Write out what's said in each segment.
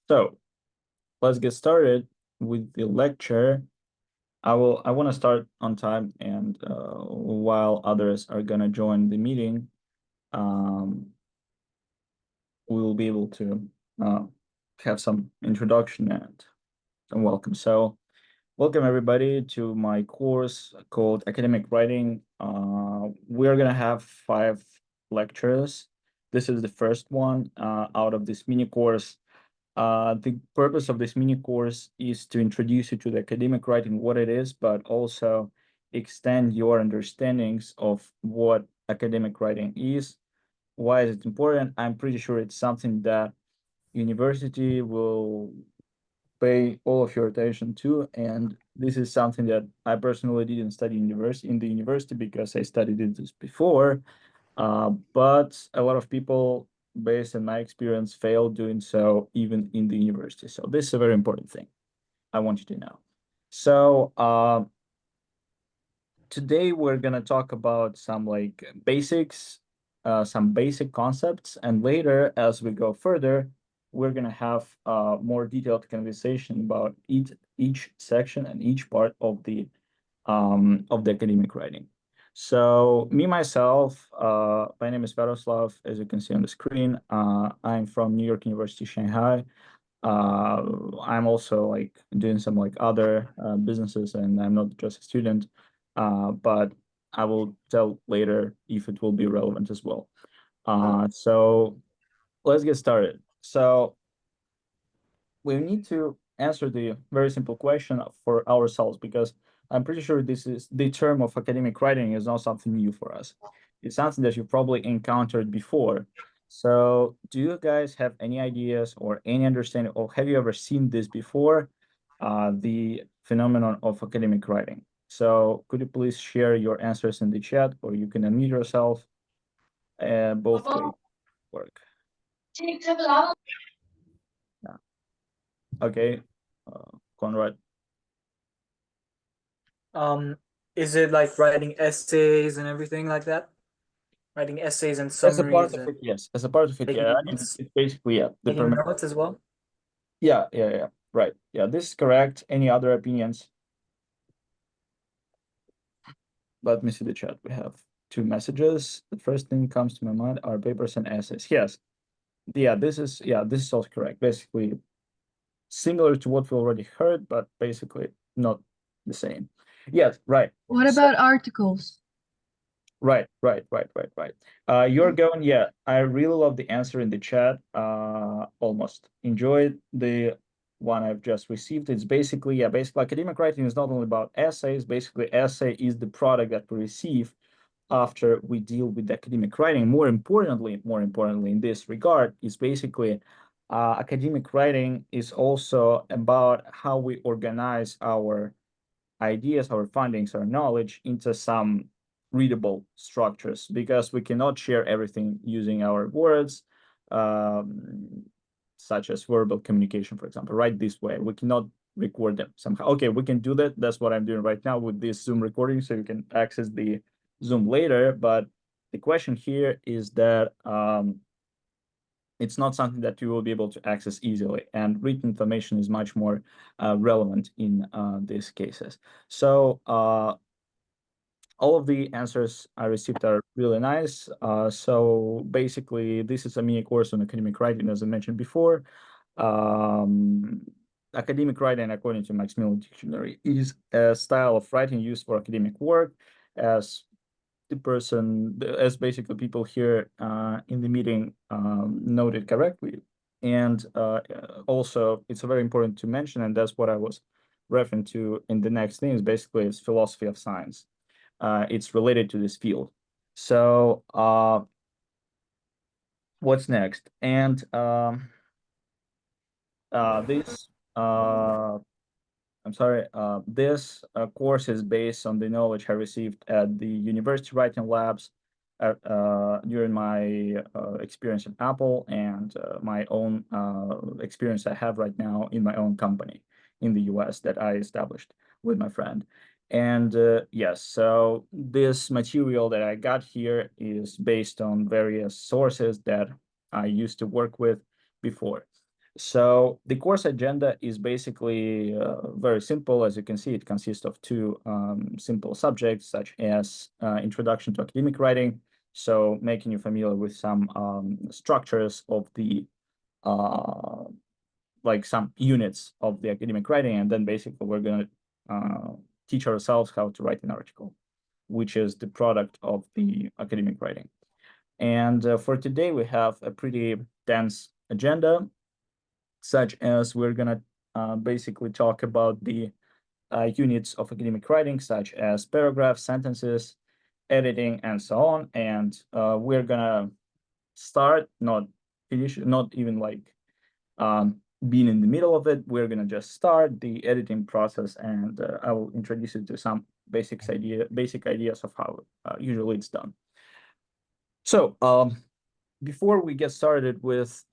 So let's get started with the lecture. I want to start on time, and while others are gonna join the meeting, we will be able to have some introduction and welcome. So welcome everybody to my course called Academic Writing. We're gonna have 5 lectures. This is the first one out of this mini course. The purpose of this mini course is to introduce you to the academic writing, what it is, but also extend your understandings of what academic writing is. Why is it important? I'm pretty sure it's something that university will pay all of your attention to, and this is something that I personally didn't study in the university because I studied this before, but a lot of people, based on my experience, fail doing so even in the university. So this is a very important thing I want you to know. So today we're gonna talk about some basics, some basic concepts, and later, as we go further, we're gonna have more detailed conversation about each section and each part of the academic writing. So me, myself, my name is Sviatoslav, as you can see on the screen. I'm from New York University, Shanghai. I'm also doing some other businesses, and I'm not just a student, but I will tell later if it will be relevant as well. So let's get started. So we need to answer the very simple question for ourselves, because I'm pretty sure this is the term of academic writing is not something new for us. It's something that you probably encountered before. So do you guys have any ideas or any understanding, or have you ever seen this before, the phenomenon of academic writing? So could you please share your answers in the chat, or you can unmute yourself. Both ways work. Yeah. Okay, Conrad. Is it like writing essays and everything like that? Writing essays and As a part summaries of and it, yes. As a part of it, taking yeah. notes, It's basically, yeah, the taking permit. notes as well. Yeah. Right. Yeah, this is correct. Any other opinions? Let me see the chat. We have 2 messages. The first thing comes to my mind are papers and essays. Yes. This is also correct. Basically similar to what we already heard, but basically not the same. Yes, right. What So, about articles? right. You're going, yeah. I really love the answer in the chat. Almost enjoyed the one I've just received. It's basically academic writing is not only about essays. Basically, essay is the product that we receive after we deal with academic writing. More importantly, in this regard, is basically academic writing is also about how we organize our ideas, our findings, our knowledge into some readable structures, because we cannot share everything using our words, such as verbal communication, for example, right this way. We cannot record them somehow. Okay, we can do that. That's what I'm doing right now with this Zoom recording, so you can access the Zoom later. But the question here is that it's not something that you will be able to access easily, and written information is much more relevant in these cases. So all of the answers I received are really nice. So basically, this is a mini course on academic writing, as I mentioned before. Academic writing, according to Macmillan Dictionary, is a style of writing used for academic work, as basically people here in the meeting noted correctly. And also, it's very important to mention, and that's what I was referring to in the next thing, is basically it's philosophy of science. It's related to this field. So what's next? And this I'm sorry, this course is based on the knowledge I received at the university writing labs during my experience at Apple, and my own experience I have right now in my own company in the US that I established with my friend. And yes, so this material that I got here is based on various sources that I used to work with before. So the course agenda is basically very simple. As you can see, it consists of two simple subjects, such as Introduction to Academic Writing, so making you familiar with some structures of the like some units of the academic writing, and then basically we're going to teach ourselves how to write an article, which is the product of the academic writing. And for today, we have a pretty dense agenda, such as we're going to basically talk about the units of academic writing, such as paragraphs, sentences, editing, and so on. And we're going to start, not finish, not even like being in the middle of it. We're going to just start the editing process, and I will introduce you to some basic ideas of how usually it's done. So before we get started with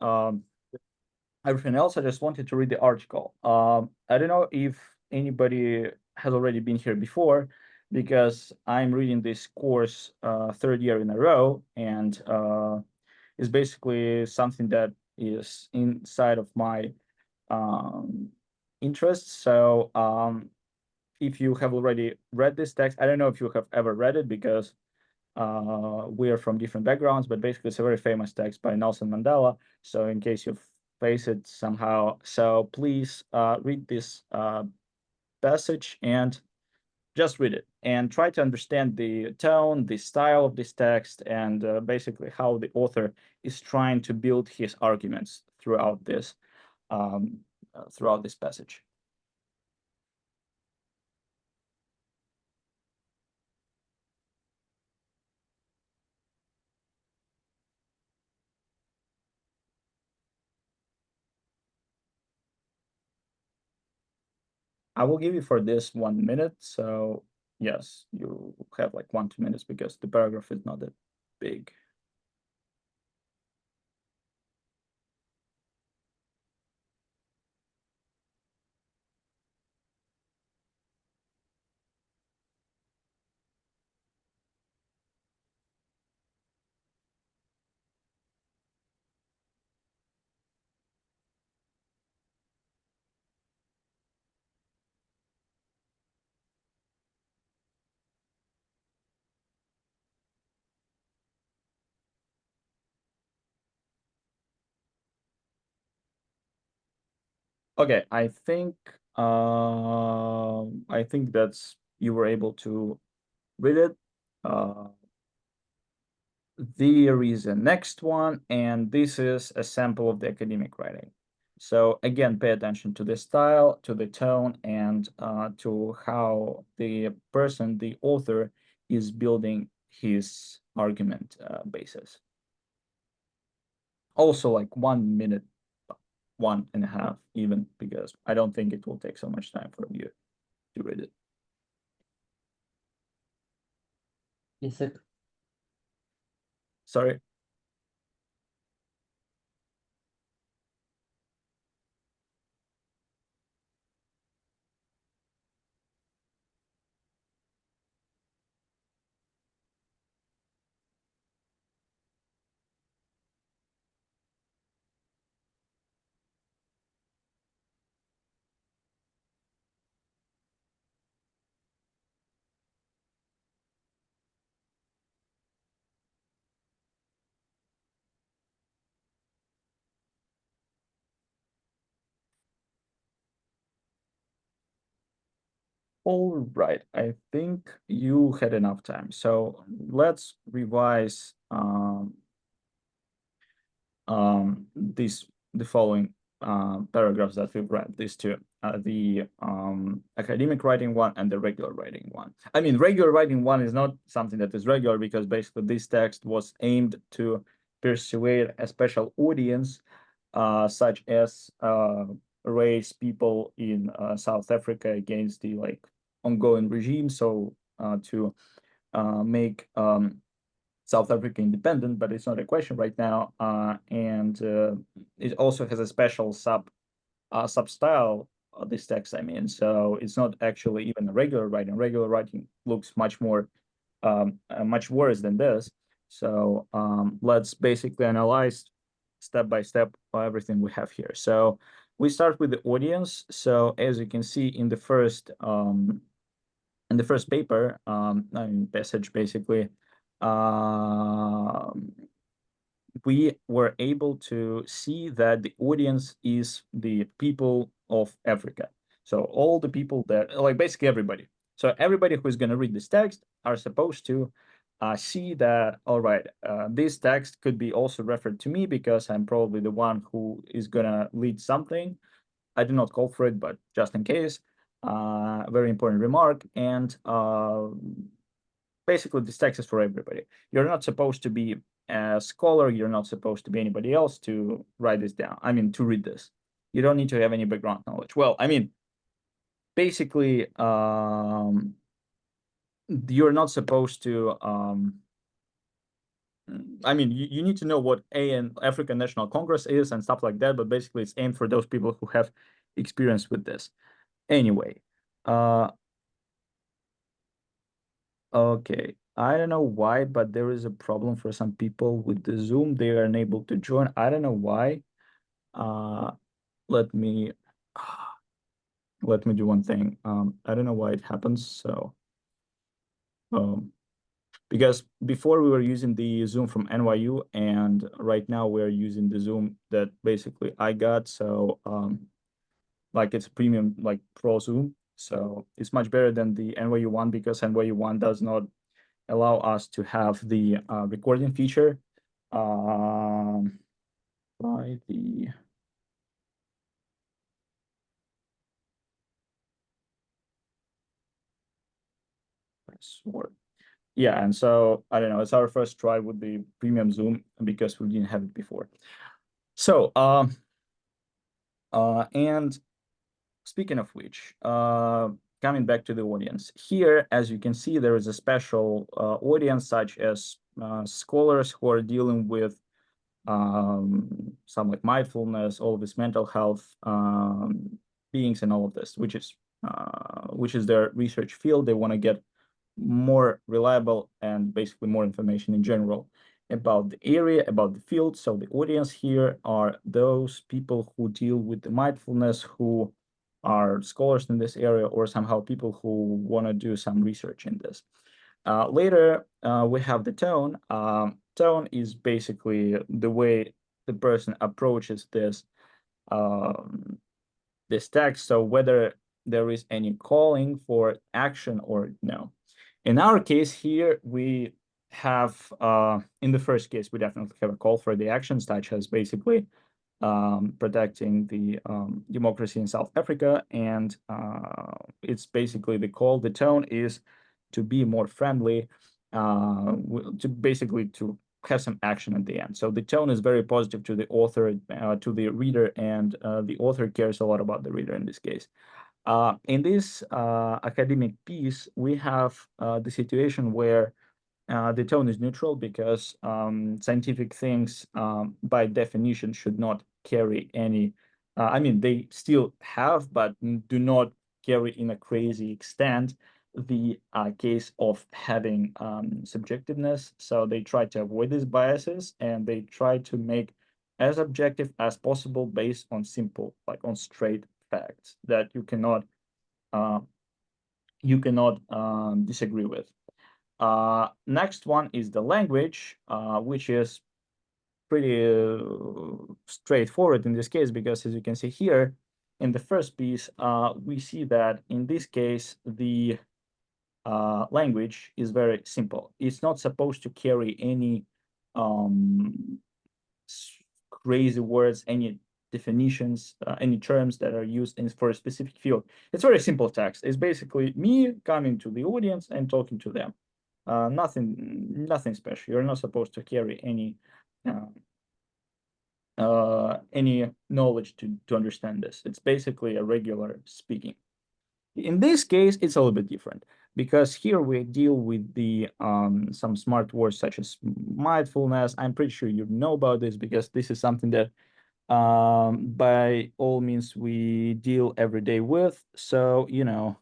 everything else, I just wanted to read the article. I don't know if anybody has already been here before, because I'm reading this course third year in a row, and it's basically something that is inside of my interests. So if you have already read this text, I don't know if you have ever read it, because we are from different backgrounds, but basically it's a very famous text by Nelson Mandela. So in case you face it somehow, so please read this passage and just read it and try to understand the tone, the style of this text, and basically how the author is trying to build his arguments throughout this passage. I will give you for this 1 minute. So yes, you have like 1-2 minutes, because the paragraph is not that big. Okay, I think that's you were able to read it. There is a next one, and this is a sample of the academic writing. So again, pay attention to the style, to the tone, and to how the person, the author, is building his argument basis. Also, like 1 minute, 1.5 even, because I don't think it will take so much time for you to read it. Yes, sir. Sorry. All right, I think you had enough time. So let's revise the following paragraphs that we've read, these two, the academic writing one and the regular writing one. I mean, regular writing one is not something that is regular, because basically this text was aimed to persuade a special audience, such as raise people in South Africa against the like ongoing regime. So to make South Africa independent, but it's not a question right now. And it also has a special sub style of this text. I mean, so it's not actually even a regular writing. Regular writing looks much more, much worse than this. So let's basically analyze step by step everything we have here. So we start with the audience. So as you can see in the first paper, passage basically, we were able to see that the audience is the people of Africa. So all the people that, like basically everybody. So everybody who's going to read this text are supposed to see that, all right, this text could be also referred to me because I'm probably the one who is going to lead something. I do not call for it, but just in case, very important remark. And basically this text is for everybody. You're not supposed to be a scholar, you're not supposed to be anybody else to write this down. I mean, to read this. You don't need to have any background knowledge. Well, I mean, basically, you're not supposed to, I mean, you need to know what an African National Congress is and stuff like that, but basically it's aimed for those people who have experience with this. Anyway, okay, I don't know why, but there is a problem for some people with the Zoom. They are unable to join. I don't know why. Let me do one thing. I don't know why it happens. So, because before we were using the Zoom from NYU, and right now we're using the Zoom that basically I got. So, like it's premium, like Pro Zoom. So it's much better than the NYU one because NYU one does not allow us to have the recording feature by the password. Yeah, and so I don't know, it's our first try with the premium Zoom because we didn't have it before. So and speaking of which, coming back to the audience here, as you can see, there is a special audience such as scholars who are dealing with some like mindfulness, all of this mental health beings and all of this, which is their research field. They want to get more reliable and basically more information in general about the area, about the field. So the audience here are those people who deal with the mindfulness, who are scholars in this area, or somehow people who want to do some research in this. Later, we have the tone. Tone is basically the way the person approaches this text. So whether there is any calling for action or no. In our case here, we have, in the first case, we definitely have a call for the action, such as basically protecting the democracy in South Africa. And it's basically the call, the tone is to be more friendly, to basically to have some action at the end. So the tone is very positive to the author, to the reader, and the author cares a lot about the reader in this case. In this academic piece, we have the situation where the tone is neutral because scientific things, by definition, should not carry any. I mean, they still have, but do not carry in a crazy extent the case of having subjectiveness. So they try to avoid these biases and they try to make as objective as possible based on simple, like on straight facts that you cannot disagree with. Next one is the language, which is pretty straightforward in this case, because as you can see here in the first piece, we see that in this case, the language is very simple. It's not supposed to carry any crazy words, any definitions, any terms that are used for a specific field. It's very simple text. It's basically me coming to the audience and talking to them. Nothing special. You're not supposed to carry any knowledge to understand this. It's basically a regular speaking. In this case, it's a little bit different because here we deal with the some smart words such as mindfulness. I'm pretty sure you know about this because this is something that by all means we deal every day with. So, you know,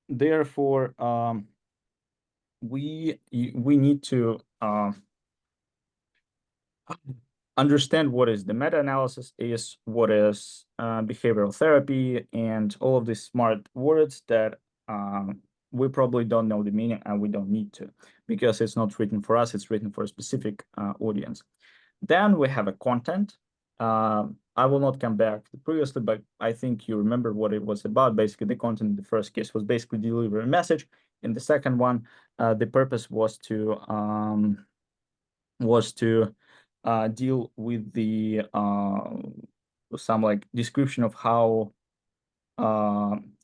therefore, we need to understand what is the meta-analysis is, what is behavioral therapy, and all of these smart words that we probably don't know the meaning, and we don't need to, because it's not written for us, it's written for a specific audience. Then we have a content. I will not come back to previously, but I think you remember what it was about. Basically, the content in the first case was basically deliver a message. In the second one, the purpose was to deal with the some like description of how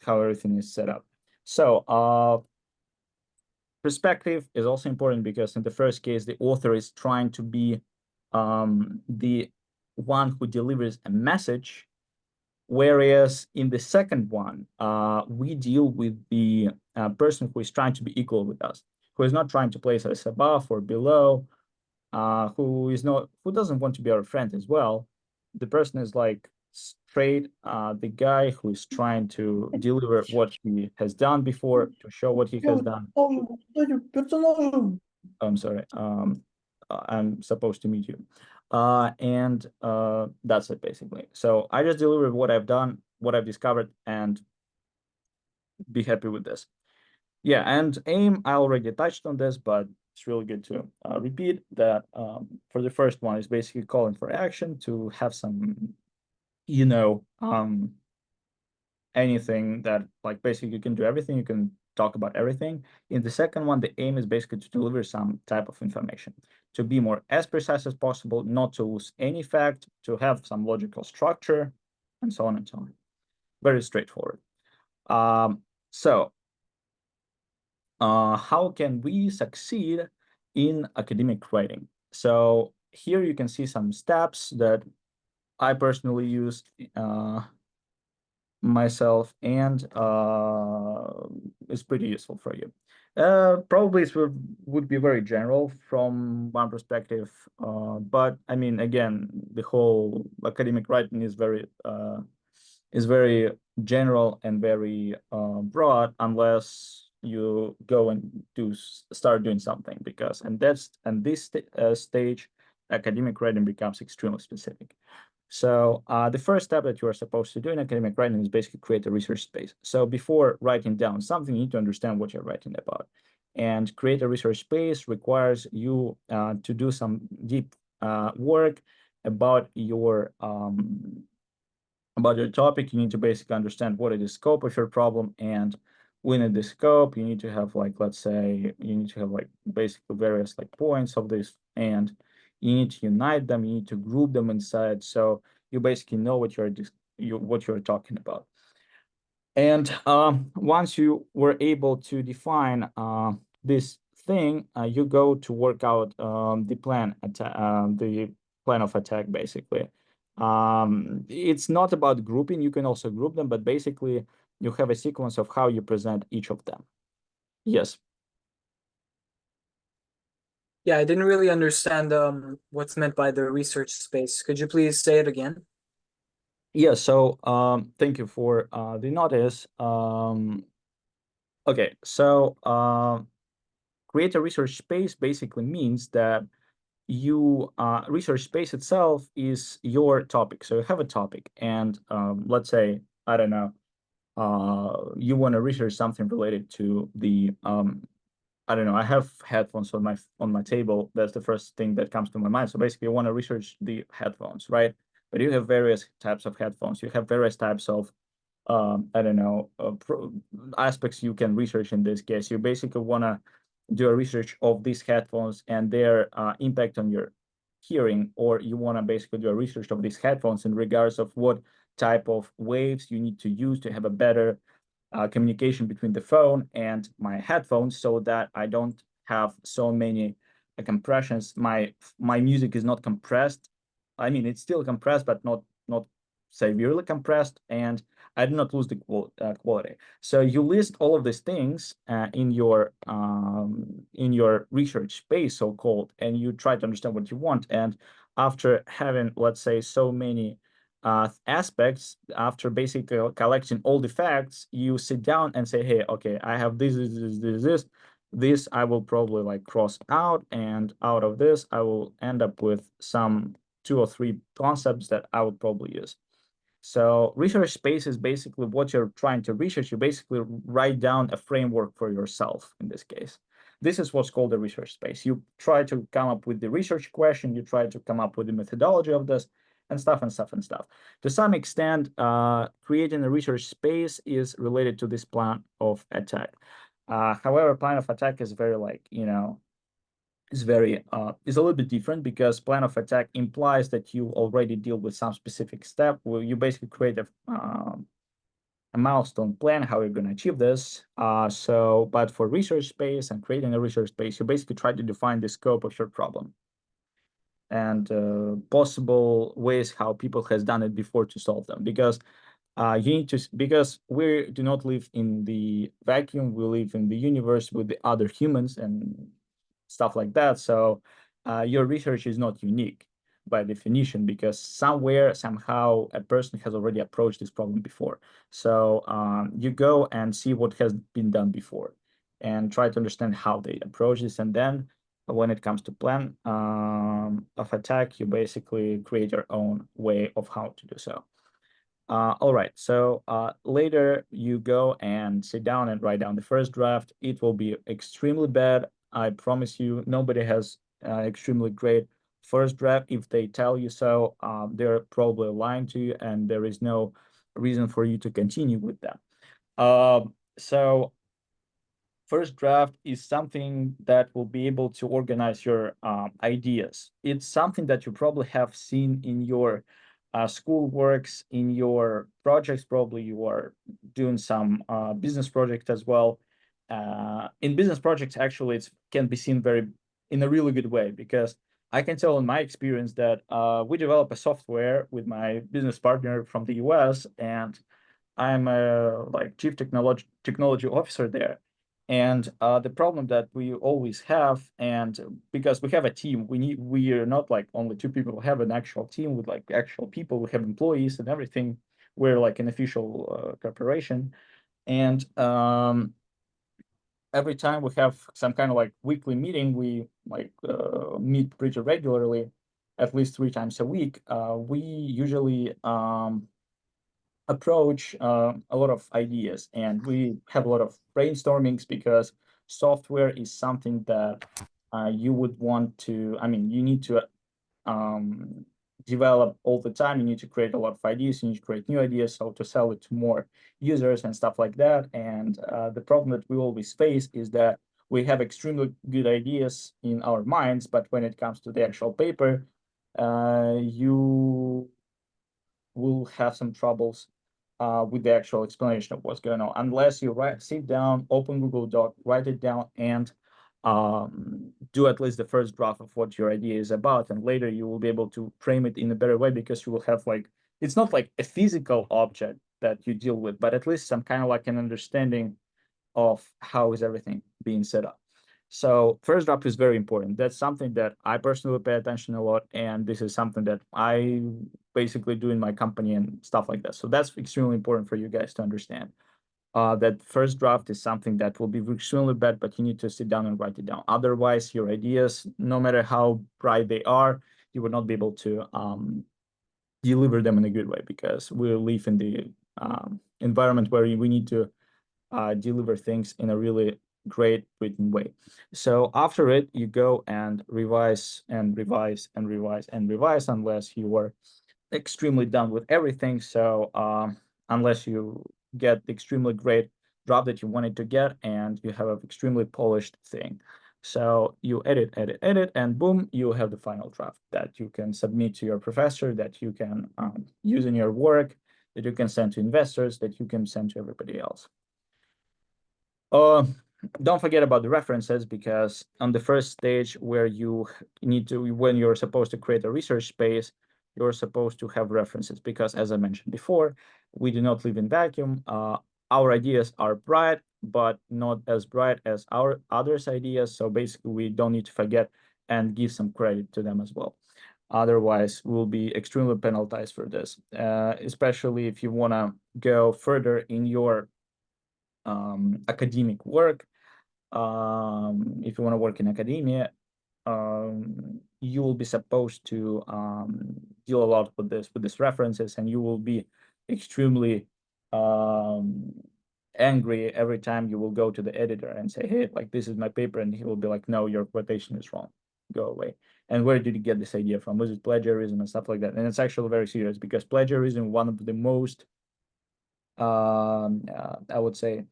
everything is set up. So perspective is also important, because in the first case, the author is trying to be the one who delivers a message, whereas in the second one, we deal with the person who is trying to be equal with us, who is not trying to place us above or below, who doesn't want to be our friend as well. The person is like straight, the guy who is trying to deliver what he has done before, to show what he has done. I'm sorry. I'm supposed to meet you. And that's it basically. So I just deliver what I've done, what I've discovered, and be happy with this. Yeah, and aim, I already touched on this, but it's really good to repeat that. For the first one, is basically calling for action, to have some, anything that, like, basically you can do everything, you can talk about everything. In the second one, the aim is basically to deliver some type of information, to be more as precise as possible, not to lose any fact, to have some logical structure, and so on and so on. Very straightforward. So how can we succeed in academic writing? So here you can see some steps that I personally use myself, and it's pretty useful for you. Probably it would be very general from one perspective, but I mean, again, the whole academic writing is very general and very broad, unless you go and start doing something, because and this stage, academic writing becomes extremely specific. So the first step that you are supposed to do in academic writing is basically create a research space. So before writing down something, you need to understand what you're writing about. And create a research space requires you to do some deep work about your topic. You need to basically understand what is the scope of your problem, and within the scope, you need to have, like, let's say, you need to have like basically various like points of this, and you need to unite them, you need to group them inside, so you basically know what you're talking about. And once you were able to define this thing, you go to work out the plan of attack, basically. It's not about grouping, you can also group them, but basically you have a sequence of how you present each of them. Yes. Yeah, I didn't really understand what's meant by the research space. Could you please say it again? Yeah, so thank you for the notice. Okay, so create a research space basically means that you research space itself is your topic. So you have a topic, and let's say, I don't know, you want to research something related to the I don't know, I have headphones on my table. That's the first thing that comes to my mind. So basically, you want to research the headphones, right? But you have various types of headphones. You have various types of I don't know, aspects you can research in this case. You basically want to do a research of these headphones and their impact on your hearing, or you want to basically do a research of these headphones in regards of what type of waves you need to use to have a better communication between the phone and my headphones, so that I don't have so many compressions. My music is not compressed. I mean, it's still compressed, but not severely compressed, and I do not lose the quality. So you list all of these things in your research space, so called, and you try to understand what you want. And after having, let's say, so many aspects, after basically collecting all the facts, you sit down and say, hey, okay, I have this, This I will probably like cross out, and out of this, I will end up with some 2 or 3 concepts that I would probably use. So research space is basically what you're trying to research. You basically write down a framework for yourself in this case. This is what's called a research space. You try to come up with the research question, you try to come up with the methodology of this, and stuff and stuff and stuff. To some extent, creating a research space is related to this plan of attack. However, plan of attack is very like, is is a little bit different, because plan of attack implies that you already deal with some specific step where you basically create a milestone plan how you're going to achieve this. But for research space and creating a research space, you basically try to define the scope of your problem and possible ways how people has done it before to solve them, because because we do not live in the vacuum, we live in the universe with the other humans and stuff like that. So your research is not unique by definition, because somewhere, somehow, a person has already approached this problem before. So you go and see what has been done before and try to understand how they approach this. And then when it comes to plan of attack, you basically create your own way of how to do so. All right, so later you go and sit down and write down the first draft. It will be extremely bad. I promise you, nobody has extremely great first draft. If they tell you so, they're probably lying to you, and there is no reason for you to continue with that. So first draft is something that will be able to organize your ideas. It's something that you probably have seen in your school works, in your projects. Probably you are doing some business project as well. In business projects, actually, it can be seen in a really good way, because I can tell in my experience that we develop a software with my business partner from the US, and I'm a like chief technology officer there. And the problem that we always have, and because we have a team, we are not like only 2 people. We have an actual team with like actual people. We have employees and everything. We're like an official corporation, and every time we have some kind of like weekly meeting, we like meet pretty regularly, at least 3 times a week. We usually approach a lot of ideas, and we have a lot of brainstormings, because software is something that you would want to, you need to develop all the time. You need to create a lot of ideas, you need to create new ideas, so to sell it to more users and stuff like that. And the problem that we always face is that we have extremely good ideas in our minds, but when it comes to the actual paper, you will have some troubles with the actual explanation of what's going on, unless you sit down, open Google Doc, write it down, and do at least the first draft of what your idea is about. And later you will be able to frame it in a better way, because you will have like, it's not like a physical object that you deal with, but at least some kind of like an understanding of how is everything being set up. So first draft is very important. That's something that I personally pay attention a lot, and this is something that I basically do in my company and stuff like that. So that's extremely important for you guys to understand. That first draft is something that will be extremely bad, but you need to sit down and write it down. Otherwise, your ideas, no matter how bright they are, you will not be able to deliver them in a good way, because we live in the environment where we need to deliver things in a really great written way. So after it, you go and revise and revise and revise and revise, unless you are extremely done with everything. So unless you get the extremely great draft that you wanted to get, and you have an extremely polished thing. So you edit, edit, edit, and boom, you have the final draft that you can submit to your professor, that you can use in your work, that you can send to investors, that you can send to everybody else. Don't forget about the references, because on the first stage where you need to, when you're supposed to create a research space, you're supposed to have references, because as I mentioned before, we do not live in vacuum. Our ideas are bright, but not as bright as our others' ideas. So basically, we don't need to forget and give some credit to them as well. Otherwise, we'll be extremely penalized for this, especially if you want to go further in your academic work. if you want to work in academia, you will be supposed to deal a lot with these references, and you will be extremely angry every time you will go to the editor and say, hey, like, this is my paper, and he will be like, no, your quotation is wrong, go away. And where did you get this idea from? Was it plagiarism and stuff like that? And it's actually very serious, because plagiarism, one of the most I would say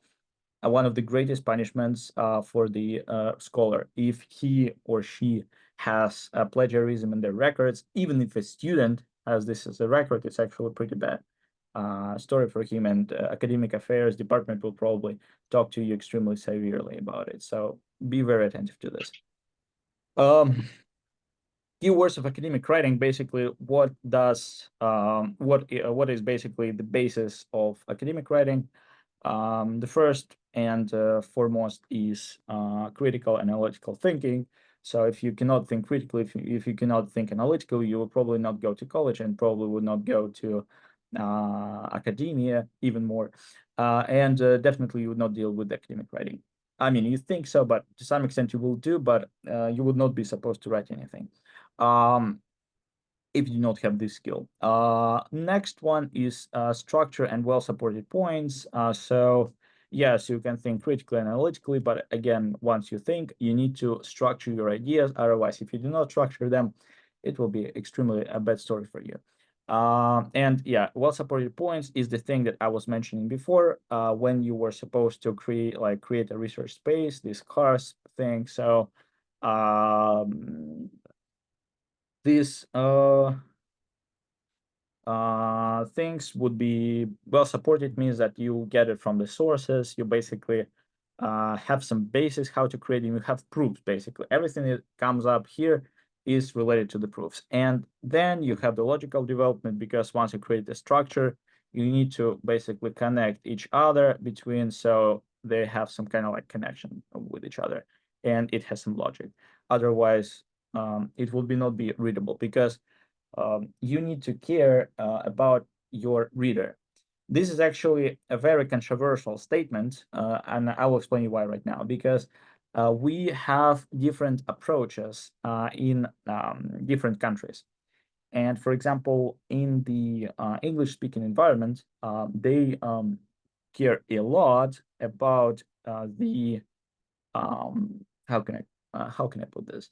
one of the greatest punishments for the scholar. If he or she has plagiarism in their records, even if a student has this as a record, it's actually pretty bad story for him, and academic affairs department will probably talk to you extremely severely about it. So be very attentive to this. Keywords of academic writing, basically what is basically the basis of academic writing. The first and foremost is critical analytical thinking. So if you cannot think critically, if you cannot think analytically, you will probably not go to college, and probably would not go to academia even more. And definitely you would not deal with academic writing. I mean, you think so, but to some extent you will do, but you would not be supposed to write anything if you do not have this skill. Next one is structure and well-supported points. So yes, you can think critically and analytically, but again, once you think, you need to structure your ideas. Otherwise, if you do not structure them, it will be extremely a bad story for you. And yeah, well-supported points is the thing that I was mentioning before, when you were supposed to create a research space, this CARS thing. So these things would be well supported, means that you get it from the sources. You basically have some basis how to create, and you have proofs. Basically everything that comes up here is related to the proofs. And then you have the logical development, because once you create the structure, you need to basically connect each other between, so they have some kind of like connection with each other, and it has some logic. Otherwise it will not be readable, because you need to care about your reader. This is actually a very controversial statement, and I will explain you why right now. Because we have different approaches in different countries. And for example, in the English-speaking environment, they care a lot about the how can I put this?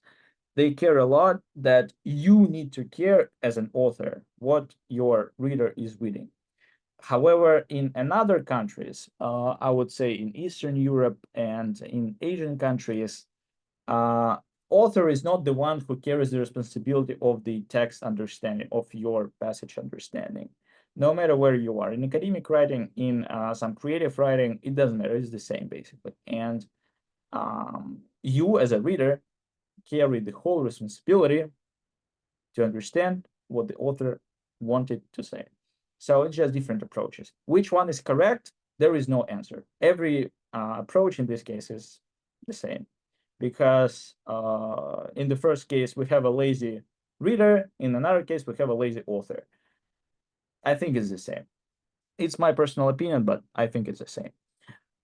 They care a lot that you need to care as an author what your reader is reading. However, in another countries, I would say in Eastern Europe and in Asian countries, author is not the one who carries the responsibility of the text understanding, of your passage understanding. No matter where you are, in academic writing, in some creative writing, it doesn't matter, it's the same basically. And you as a reader carry the whole responsibility to understand what the author wanted to say. So it's just different approaches. Which one is correct? There is no answer. Every approach in this case is the same, because in the first case, we have a lazy reader. In another case, we have a lazy author. I think it's the same. It's my personal opinion, but I think it's the same.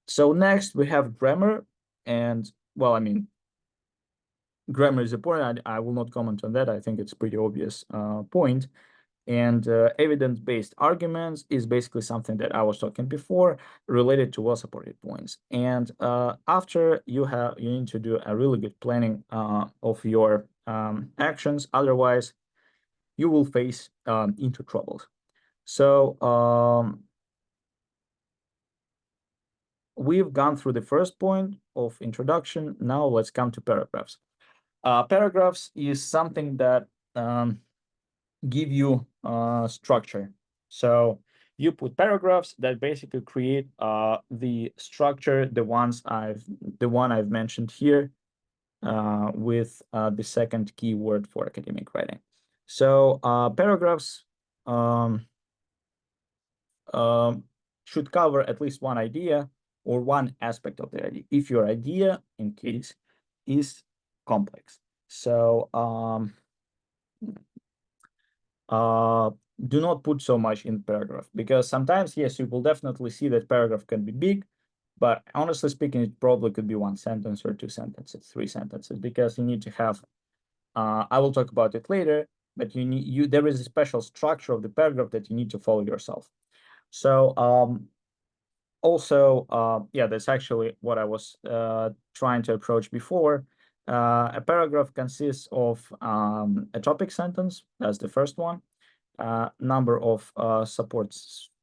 So next we have grammar. And well, I mean, grammar is important. I will not comment on that. I think it's pretty obvious point. And evidence-based arguments is basically something that I was talking before, related to well-supported points. And after you need to do a really good planning of your actions. Otherwise, you will face into troubles. So we've gone through the first point of introduction. Now let's come to paragraphs. Paragraphs is something that give you structure. So you put paragraphs that basically create the structure, the one I've mentioned here with the second keyword for academic writing. So paragraphs should cover at least one idea or one aspect of the idea, if your idea in case is complex. So do not put so much in paragraph, because sometimes, yes, you will definitely see that paragraph can be big, But honestly speaking, it probably could be one sentence or two sentences, three sentences, because you need to have, I will talk about it later, but there is a special structure of the paragraph that you need to follow yourself. So also, yeah, that's actually what I was trying to approach before. A paragraph consists of a topic sentence, that's the first one, number of support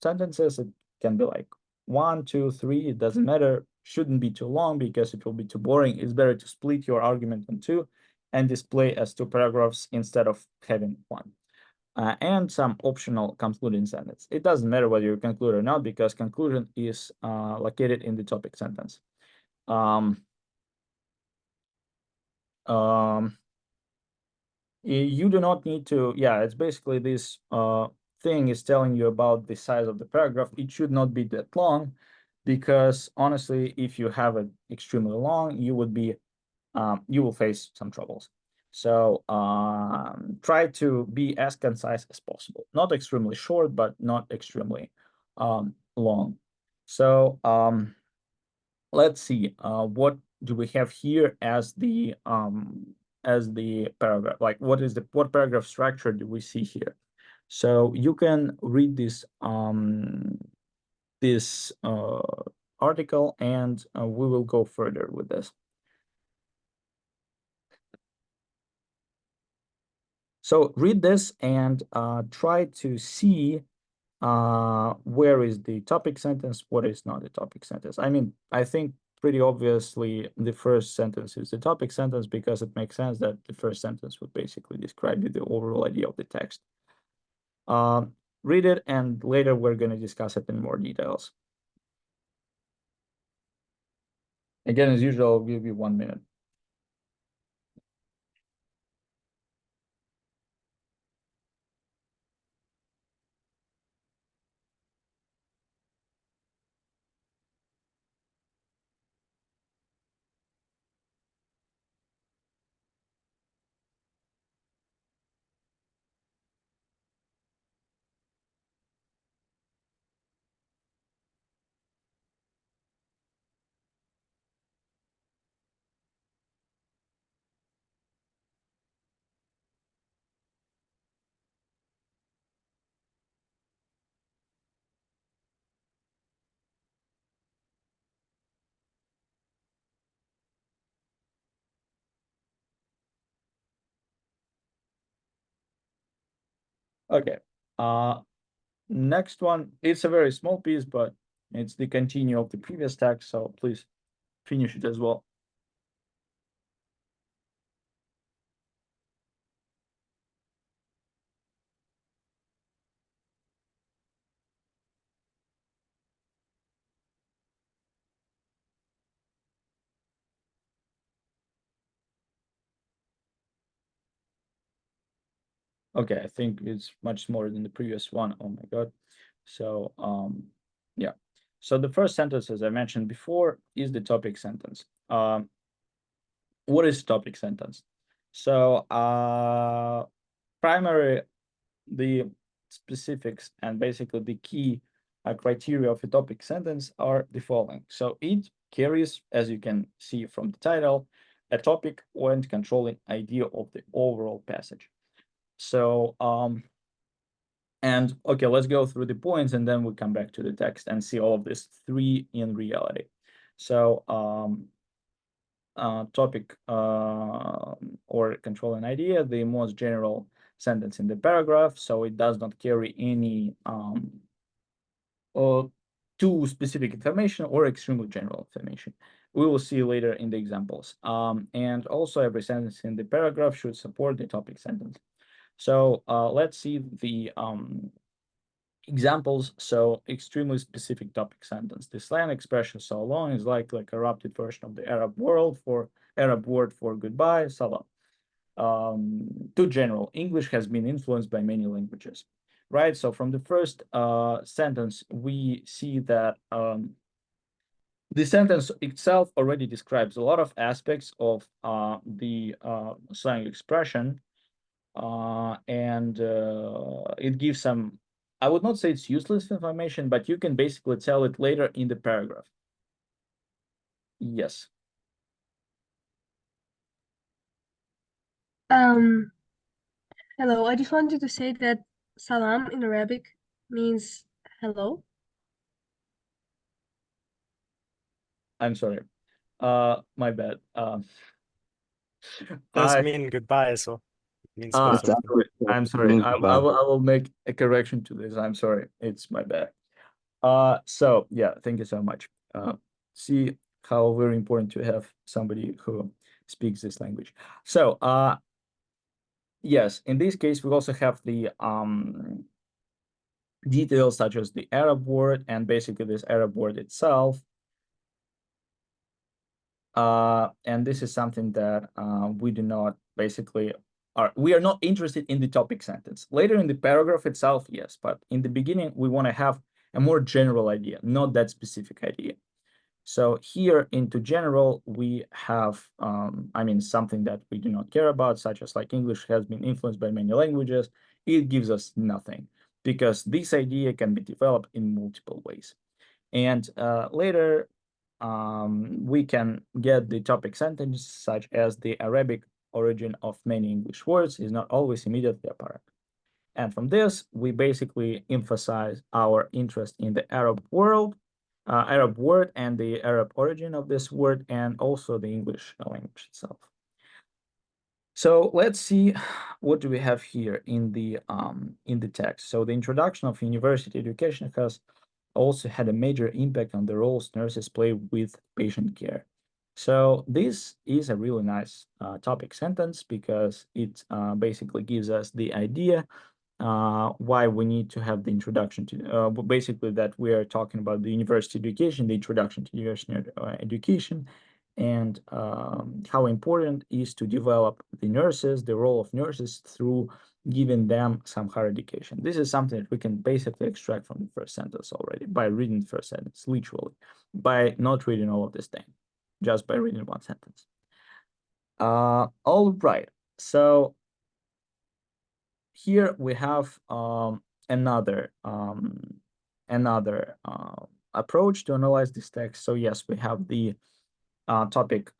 sentences. It can be like 1, 2, 3, it doesn't matter. Shouldn't be too long because it will be too boring. It's better to split your argument in two and display as two paragraphs instead of having one. And some optional concluding sentence. It doesn't matter whether you conclude or not because conclusion is located in the topic sentence. You do not need to, yeah, it's basically this thing is telling you about the size of the paragraph. It should not be that long because honestly, if you have it extremely long, you will face some troubles. So try to be as concise as possible. Not extremely short, but not extremely long. So let's see, what do we have here as the paragraph? Like what paragraph structure do we see here? So you can read this article and we will go further with this. So read this and try to see where is the topic sentence, what is not a topic sentence. I mean, I think pretty obviously the first sentence is the topic sentence because it makes sense that the first sentence would basically describe the overall idea of the text. Read it and later we're going to discuss it in more details. Again, as usual, I'll give you 1 minute. Okay. Next one, it's a very small piece, but it's the continue of the previous text, so please finish it as well. Okay, I think it's much smaller than the previous one. Oh my God. So, yeah. So the first sentence, as I mentioned before, is the topic sentence. What is topic sentence? So, the specifics and basically the key criteria of a topic sentence are the following. So it carries, as you can see from the title, a topic and controlling idea of the overall passage. So, and okay, let's go through the points and then we come back to the text and see all of this three in reality. So, topic or controlling idea, the most general sentence in the paragraph, so it does not carry any too specific information or extremely general information. We will see later in the examples. And also every sentence in the paragraph should support the topic sentence. So let's see the examples. So extremely specific topic sentence. The slang expression so long is like a corrupted version of the Arab word for goodbye, salam. Too general. English has been influenced by many languages, right? So from the first sentence, we see that the sentence itself already describes a lot of aspects of the slang expression, and it gives some, I would not say it's useless information, but you can basically tell it later in the paragraph. Yes. Hello. I just wanted to say that salam in Arabic means hello. I'm sorry. My bad. Does I mean goodbye, so it means Ah, both of them. I'm sorry. Means I goodbye. will make a correction to this. I'm sorry. It's my bad. So yeah, thank you so much. See how very important to have somebody who speaks this language. So yes, in this case, we also have the details such as the Arab word and basically this Arab word itself. And this is something that we do not basically we are not interested in the topic sentence. Later in the paragraph itself, yes, but in the beginning, we want to have a more general idea, not that specific idea. So here into general, we have, I mean, something that we do not care about, such as like English has been influenced by many languages. It gives us nothing because this idea can be developed in multiple ways. And later, we can get the topic sentence such as the Arabic origin of many English words is not always immediately apparent. And from this, we basically emphasize our interest in the Arab world, Arab word and the Arab origin of this word, and also the English language itself. So let's see what do we have here in the text. So the introduction of university education has also had a major impact on the roles nurses play with patient care. So this is a really nice topic sentence because it basically gives us the idea why we need to have the introduction to basically that we are talking about the university education, the introduction to university education, and how important is to develop the nurses, the role of nurses through giving them some higher education. This is something that we can basically extract from the first sentence already by reading the first sentence, literally, by not reading all of this thing, just by reading one sentence. All right, so here we have another approach to analyze this text. So yes, we have the topic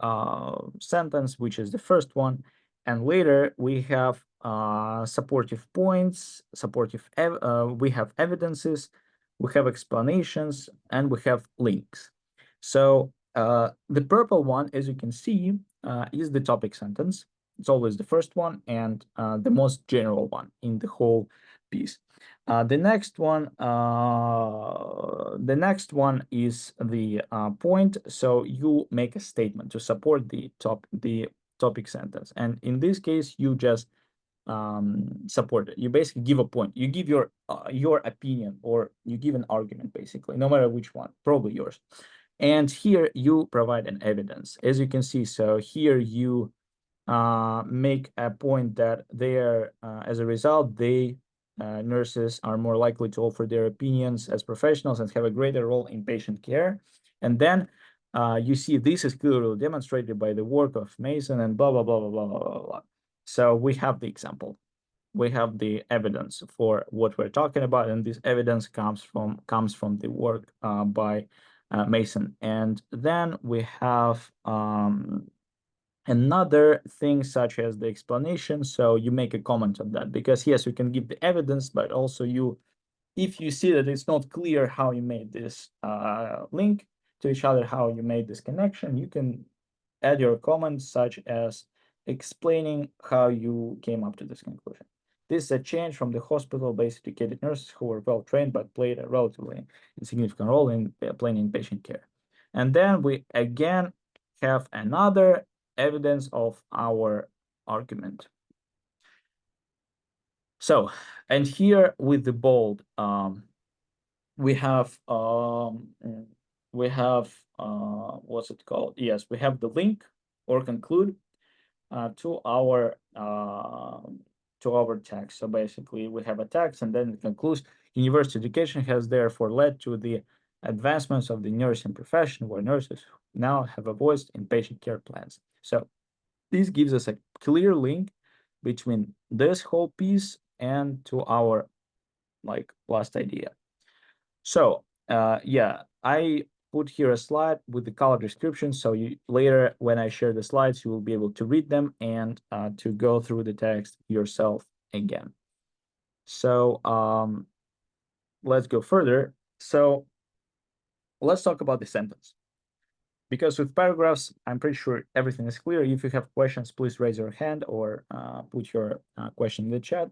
sentence, which is the first one, and later we have supportive points, we have evidences, we have explanations, and we have links. So the purple one, as you can see, is the topic sentence. It's always the first one and the most general one in the whole piece. The next one is the point. So you make a statement to support the topic sentence, and in this case, you just support it. You basically give a point. You give your opinion, or you give an argument, basically, no matter which one, probably yours. And here you provide an evidence, as you can see. So here you make a point that as a result, nurses are more likely to offer their opinions as professionals and have a greater role in patient care. And then you see this is clearly demonstrated by the work of Mason and blah, blah, blah, blah, blah, blah, blah, blah. So we have the example. We have the evidence for what we're talking about, and this evidence comes from the work by Mason. And then we have another thing such as the explanation. So you make a comment on that, because yes, you can give the evidence, but also if you see that it's not clear how you made this link to each other, how you made this connection, you can add your comments such as explaining how you came up to this conclusion. This is a change from the hospital-based educated nurses who were well trained but played a relatively insignificant role in planning patient care. And then we again have another evidence of our argument. So, and here with the bold, we have what's it called? Yes, we have the link or conclude to our text. So basically, we have a text, and then it concludes: university education has therefore led to the advancements of the nursing profession, where nurses now have a voice in patient care plans. So this gives us a clear link between this whole piece and to our last idea. So yeah, I put here a slide with the color description, so you later when I share the slides, you will be able to read them and to go through the text yourself again. So let's go further. So let's talk about the sentence. Because with paragraphs, I'm pretty sure everything is clear. If you have questions, please raise your hand or put your question in the chat.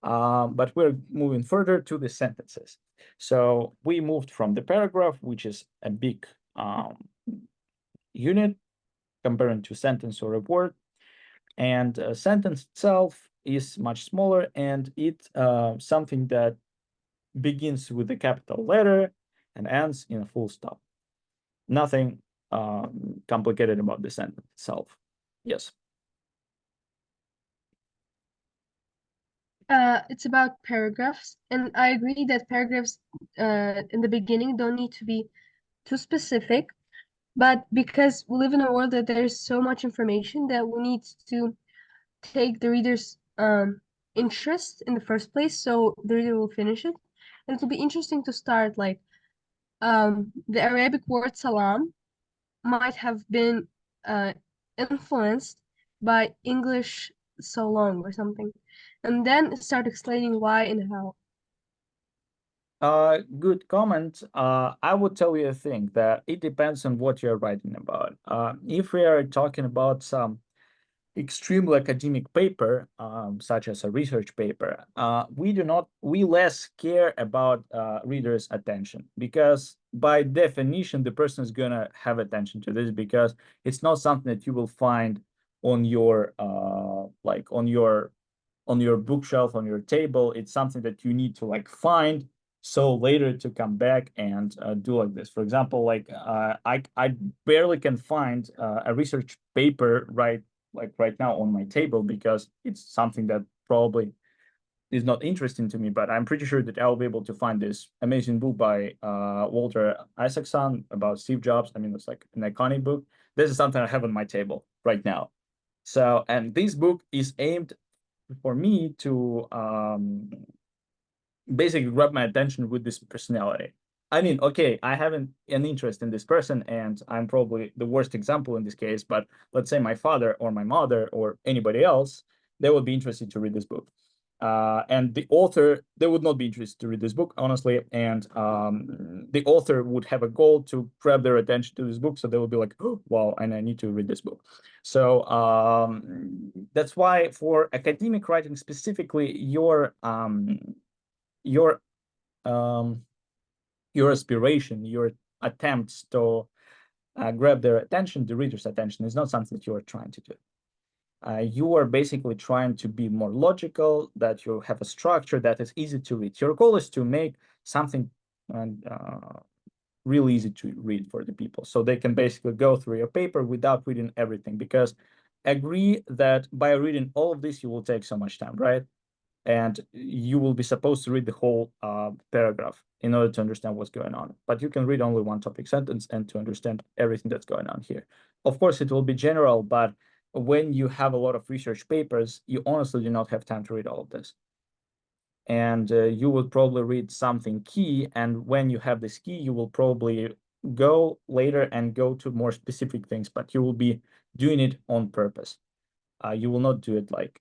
But we're moving further to the sentences. So we moved from the paragraph, which is a big unit comparing to sentence or a word, and a sentence itself is much smaller, and it's something that begins with a capital letter and ends in a full stop. Nothing complicated about the sentence itself. Yes. It's about paragraphs, and I agree that paragraphs in the beginning don't need to be too specific, but because we live in a world that there's so much information that we need to take the reader's interest in the first place, so the reader will finish it. And it will be interesting to start like the Arabic word salam might have been influenced by English so long or something, and then start explaining why and how. Good comment. I would tell you a thing that it depends on what you're writing about. If we are talking about some extremely academic paper, such as a research paper, we less care about readers' attention, because by definition, the person is gonna have attention to this, because it's not something that you will find on your like on your bookshelf, on your table. It's something that you need to like find, so later to come back and do like this. For example, like I barely can find a research paper right now on my table, because it's something that probably is not interesting to me, but I'm pretty sure that I'll be able to find this amazing book by Walter Isaacson about Steve Jobs. I mean, it's like an iconic book. This is something I have on my table right now. So, and this book is aimed for me to basically grab my attention with this personality. I mean, okay, I have an interest in this person, and I'm probably the worst example in this case, but let's say my father or my mother or anybody else, they would be interested to read this book. And the author, they would not be interested to read this book, honestly. And the author would have a goal to grab their attention to this book. So they would be like, oh, wow, and I need to read this book. So that's why for academic writing specifically, your aspiration, your attempts to grab their attention, the reader's attention, is not something that you are trying to do. You are basically trying to be more logical, that you have a structure that is easy to read. Your goal is to make something really easy to read for the people, so they can basically go through your paper without reading everything, because agree that by reading all of this, you will take so much time, right? And you will be supposed to read the whole paragraph in order to understand what's going on. But you can read only one topic sentence and to understand everything that's going on here. Of course, it will be general, but when you have a lot of research papers, you honestly do not have time to read all of this. And you will probably read something key, and when you have this key, you will probably go later and go to more specific things, but you will be doing it on purpose. You will not do it like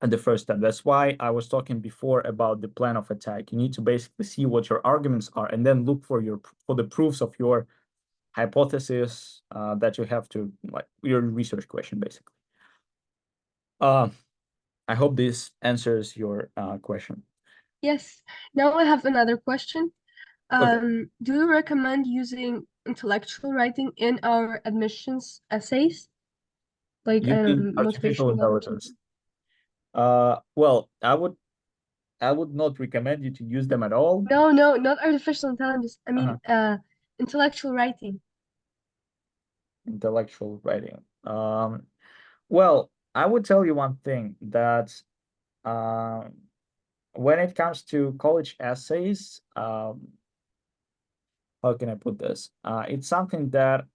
at the first step. That's why I was talking before about the plan of attack. You need to basically see what your arguments are, and then look for the proofs of your hypothesis that you have to, like, your research question, basically. I hope this answers your question. Yes. Now I have another question. Okay. Do you recommend using intellectual writing in our admissions essays? Like Using artificial motivational letters? intelligence. Well, I would not recommend you to use them at all. No, not artificial intelligence. I mean, intellectual writing. Intellectual writing. Well, I would tell you one thing, that when it comes to college essays, how can I put this? It's something that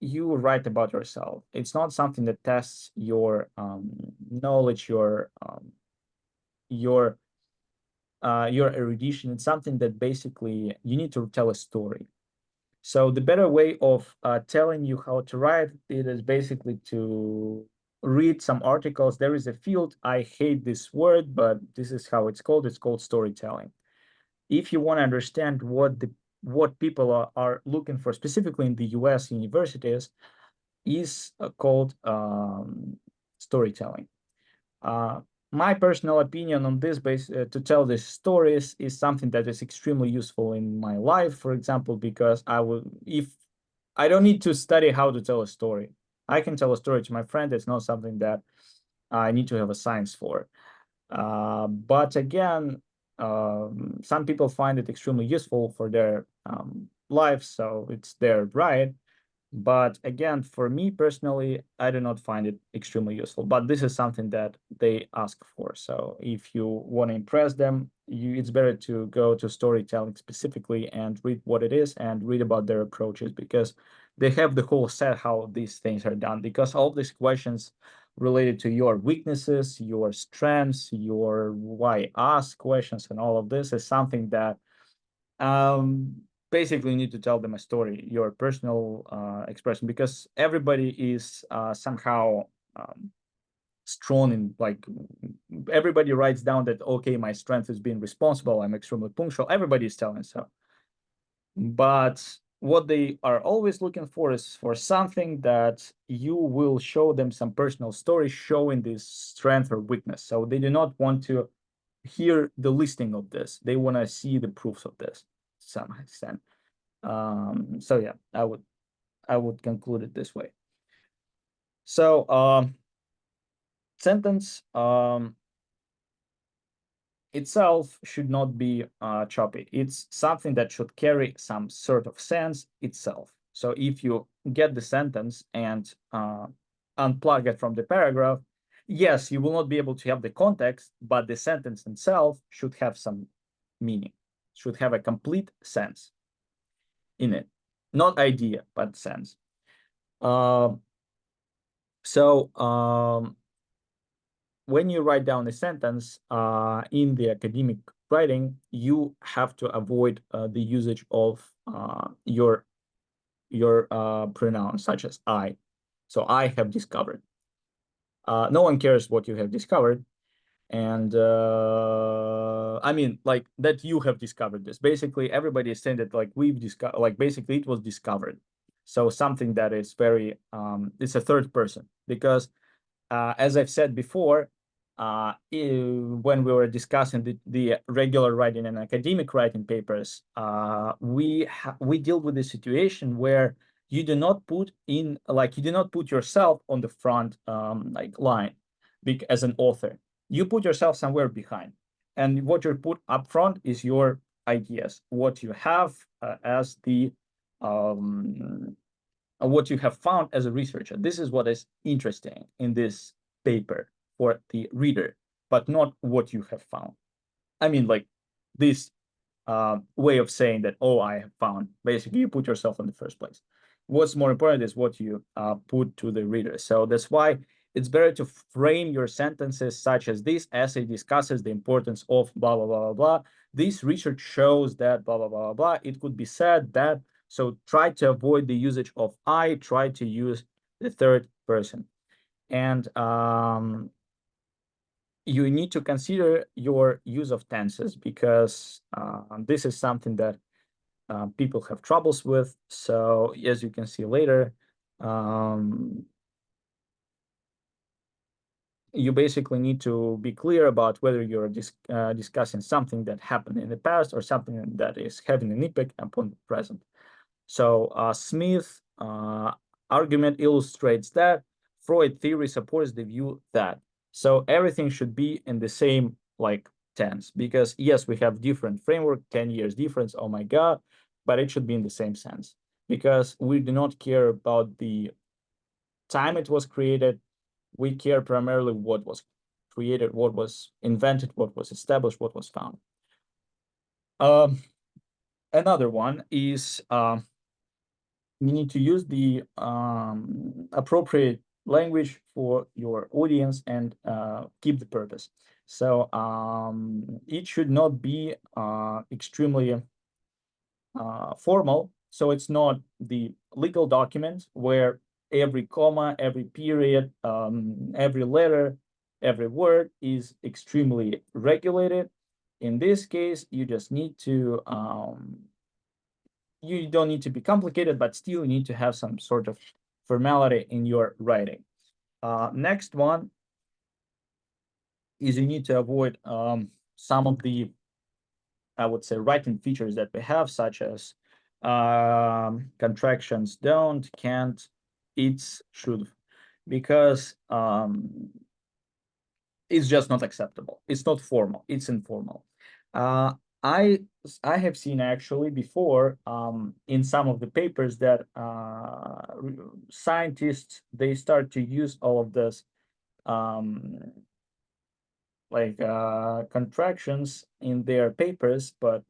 you write about yourself. It's not something that tests your knowledge, your erudition. It's something that basically you need to tell a story. So the better way of telling you how to write it is basically to read some articles. There is a field, I hate this word, but this is how it's called. It's called storytelling. If you want to understand what people are looking for, specifically in the US universities, is called storytelling. My personal opinion on this base to tell these stories is something that is extremely useful in my life, for example, because if I don't need to study how to tell a story, I can tell a story to my friend. It's not something that I need to have a science for. But again, some people find it extremely useful for their life, so it's their right. But again, for me personally, I do not find it extremely useful. But this is something that they ask for. So if you want to impress them, it's better to go to storytelling specifically and read what it is and read about their approaches, because they have the whole set how these things are done. Because all these questions related to your weaknesses, your strengths, your why ask questions, and all of this is something that basically you need to tell them a story, your personal expression, because everybody is somehow strong in, like, everybody writes down that, okay, my strength is being responsible, I'm extremely punctual, everybody is telling so. But what they are always looking for is for something that you will show them some personal story showing this strength or weakness. So they do not want to hear the listing of this, they want to see the proofs of this to some extent. So yeah, I would conclude it this way. So sentence itself should not be choppy. It's something that should carry some sort of sense itself. So if you get the sentence and unplug it from the paragraph, yes, you will not be able to have the context, but the sentence itself should have some meaning, should have a complete sense in it. Not idea, but sense. When you write down a sentence in the academic writing, you have to avoid the usage of your pronouns, such as I. So I have discovered. No one cares what you have discovered. And I mean, like, that you have discovered this. Basically, everybody is saying that, like, we've discovered, like, basically it was discovered. So something that is very, it's a third person, because as I've said before, when we were discussing the regular writing and academic writing papers, we deal with the situation where you do not put in, like, you do not put yourself on the front like line as an author. You put yourself somewhere behind, and what you put up front is your ideas, what you have as the what you have found as a researcher. This is what is interesting in this paper for the reader, but not what you have found. I mean, like, this way of saying that, oh, I have found, basically you put yourself in the first place. What's more important is what you put to the reader. So that's why it's better to frame your sentences such as this essay discusses the importance of blah, blah, blah, blah, blah. This research shows that blah, blah, blah, blah, blah. It could be said that. So try to avoid the usage of I, try to use the third person. And you need to consider your use of tenses, because this is something that people have troubles with. So as you can see later, you basically need to be clear about whether you're discussing something that happened in the past or something that is having an impact upon the present. So Smith argument illustrates that. Freud theory supports the view that. So everything should be in the same, like, tense, because yes, we have different framework, 10 years difference, oh my God, but it should be in the same sense, because we do not care about the time it was created. We care primarily what was created, what was invented, what was established, what was found. Another one is you need to use the appropriate language for your audience and keep the purpose. So it should not be extremely formal. So it's not the legal document where every comma, every period, every letter, every word is extremely regulated. In this case, you just need to, you don't need to be complicated, but still you need to have some sort of formality in your writing. Next one is you need to avoid some of the, I would say, writing features that we have, such as contractions don't, can't, it's, should, because it's just not acceptable. It's not formal, it's informal. I have seen actually before in some of the papers that scientists, they start to use all of this like contractions in their papers, but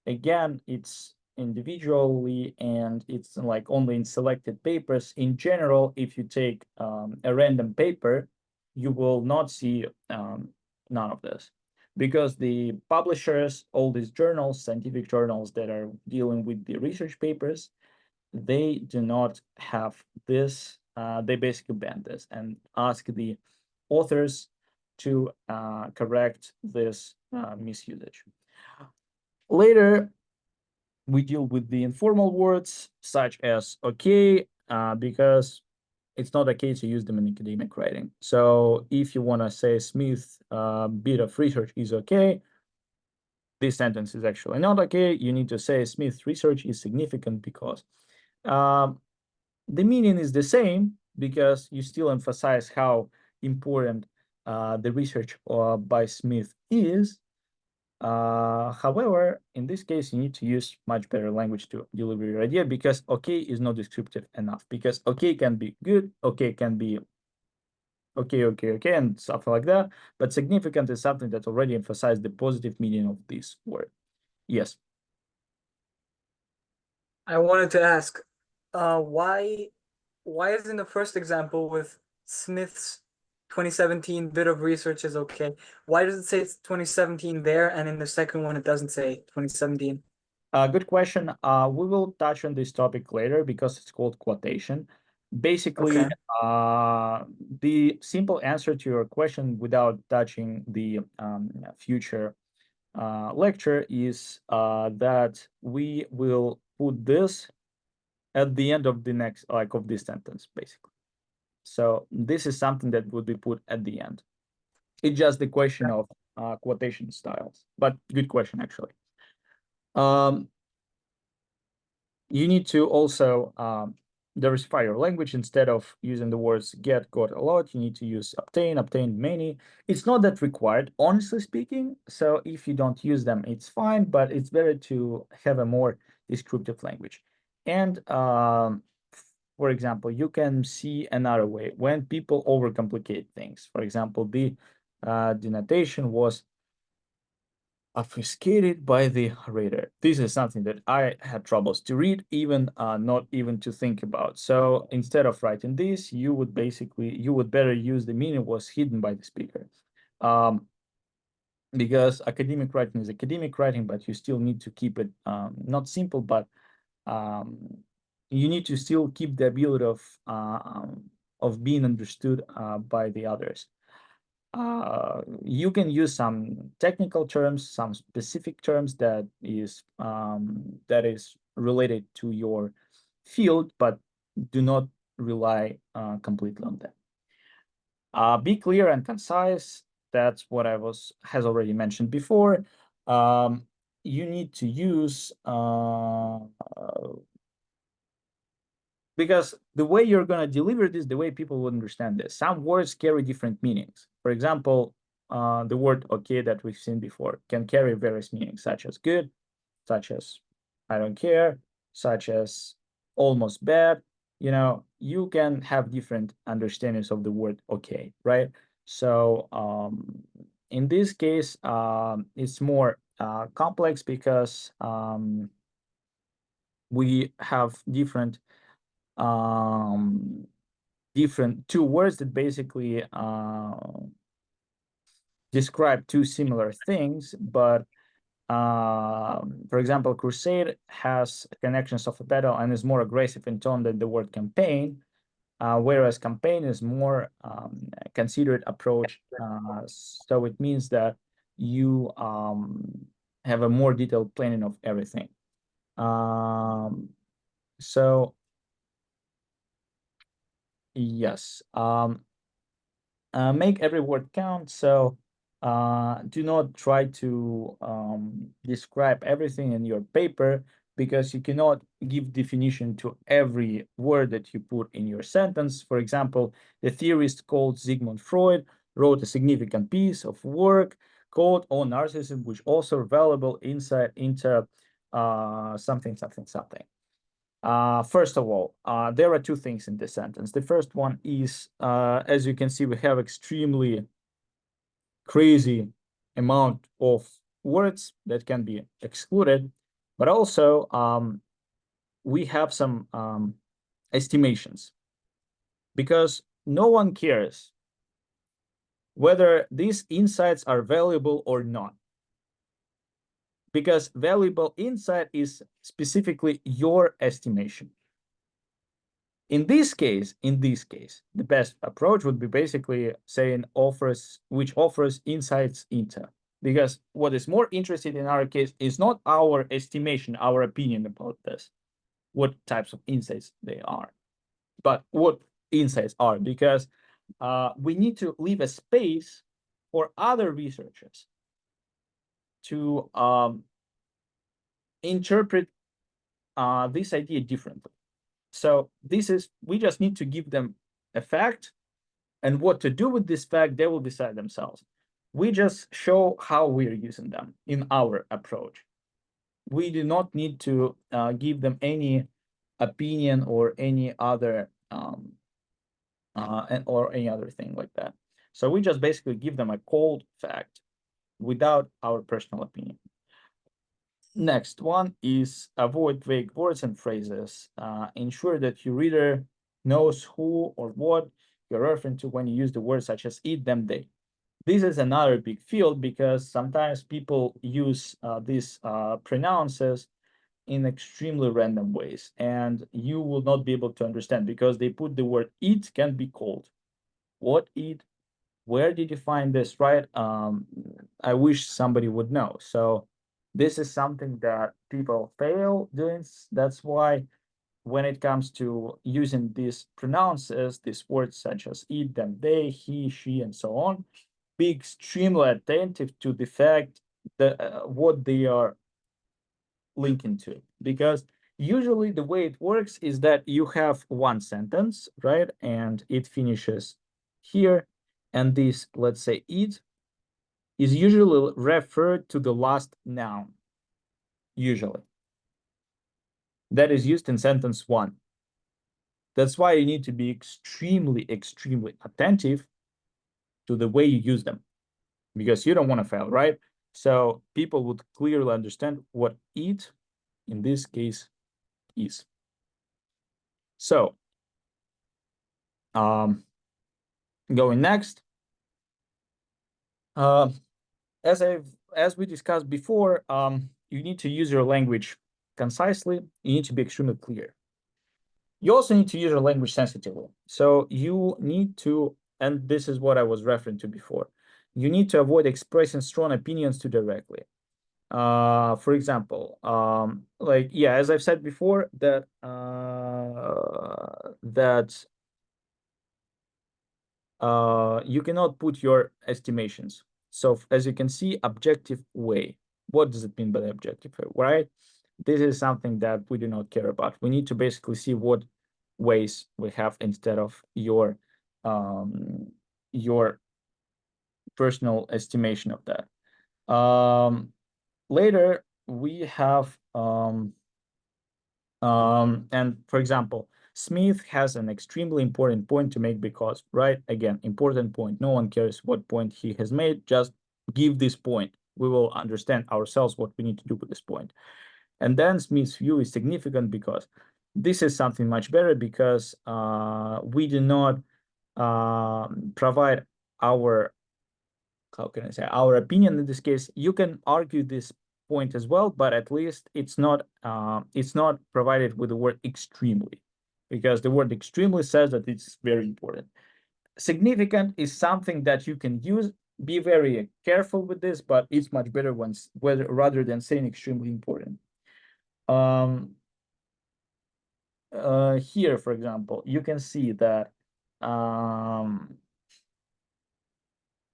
again, it's individually and it's like only in selected papers. In general, if you take a random paper, you will not see none of this, because the publishers, all these journals, scientific journals that are dealing with the research papers, they do not have this. They basically ban this and ask the authors to correct this misusage. Later, we deal with the informal words such as okay, because it's not okay to use them in academic writing. So if you want to say Smith bit of research is okay, this sentence is actually not okay. You need to say Smith's research is significant because the meaning is the same, because you still emphasize how important the research by Smith is. However, in this case, you need to use much better language to deliver your idea, because okay is not descriptive enough, because okay can be good, okay can be okay, and stuff like that. But significant is something that already emphasizes the positive meaning of this word. Yes. I wanted to ask, why isn't the first example with Smith's 2017 bit of research is okay? Why does it say it's 2017 there, and in the second one it doesn't say 2017? Good question. We will touch on this topic later because it's called quotation. Basically, Okay. the simple answer to your question without touching the future lecture is that we will put this at the end of the next, like of this sentence, basically. So this is something that would be put at the end. It's just the question of quotation styles, but good question, actually. You need to also diversify your language. Instead of using the words get, got, a lot, you need to use obtain, obtained, many. It's not that required, honestly speaking. So if you don't use them, it's fine, but it's better to have a more descriptive language. And for example, you can see another way when people overcomplicate things. For example, the denotation was obfuscated by the reader. This is something that I had troubles to read, even not even to think about. So instead of writing this, you would better use the meaning was hidden by the speaker. Because academic writing is academic writing, but you still need to keep it not simple, but you need to still keep the ability of being understood by the others. You can use some technical terms, some specific terms that is related to your field, but do not rely completely on them. Be clear and concise. That's what has already mentioned before. You need to use because the way you're going to deliver this, the way people will understand this. Some words carry different meanings. For example, the word okay that we've seen before can carry various meanings, such as good, such as I don't care, such as almost bad. You know, you can have different understandings of the word okay, right? So in this case, it's more complex because we have different two words that basically describe two similar things, but For example, crusade has connections of a battle and is more aggressive in tone than the word campaign, whereas campaign is more considered approach. So it means that you have a more detailed planning of everything. So yes, make every word count. So do not try to describe everything in your paper, because you cannot give definition to every word that you put in your sentence. For example, the theorist called Sigmund Freud wrote a significant piece of work called On Narcissism, which also available inside into something. First of all, there are two things in this sentence. The first one is, as you can see, we have extremely crazy amount of words that can be excluded, but also we have some estimations, because no one cares whether these insights are valuable or not, because valuable insight is specifically your estimation. In this case, the best approach would be basically saying which offers insights into, because what is more interested in our case is not our estimation, our opinion about this, what types of insights they are, but what insights are, because we need to leave a space for other researchers to interpret this idea differently. So we just need to give them a fact, and what to do with this fact, they will decide themselves. We just show how we're using them in our approach. We do not need to give them any opinion or any other or any other thing like that. So we just basically give them a cold fact without our personal opinion. Next one is avoid vague words and phrases. Ensure that your reader knows who or what you're referring to when you use the words such as it, them, they. This is another big field, because sometimes people use these pronounces in extremely random ways, and you will not be able to understand, because they put the word it can be called. What it? Where did you find this, right? I wish somebody would know. So this is something that people fail doing. That's why when it comes to using these pronounces, these words such as it, them, they, he, she, and so on, be extremely attentive to the fact that what they are linking to, because usually the way it works is that you have one sentence, right? And it finishes here. And this, let's say it, is usually referred to the last noun, usually. That is used in sentence one. That's why you need to be extremely attentive to the way you use them, because you don't want to fail, right? So people would clearly understand what it, in this case, is. So, going next, as we discussed before, you need to use your language concisely. You need to be extremely clear. You also need to use your language sensitively. So you need to, and this is what I was referring to before, you need to avoid expressing strong opinions too directly. For example, like, yeah, as I've said before, that you cannot put your estimations. So as you can see, objective way. What does it mean by the objective way, right? This is something that we do not care about. We need to basically see what ways we have instead of your personal estimation of that. Later we have and for example, Smith has an extremely important point to make, because, right, again, important point. No one cares what point he has made. Just give this point. We will understand ourselves what we need to do with this point. And then Smith's view is significant, because this is something much better, because we do not provide our, how can I say, our opinion in this case. You can argue this point as well, but at least it's not provided with the word extremely, because the word extremely says that it's very important. Significant is something that you can use. Be very careful with this, but it's much better rather than saying extremely important. Here, for example, you can see that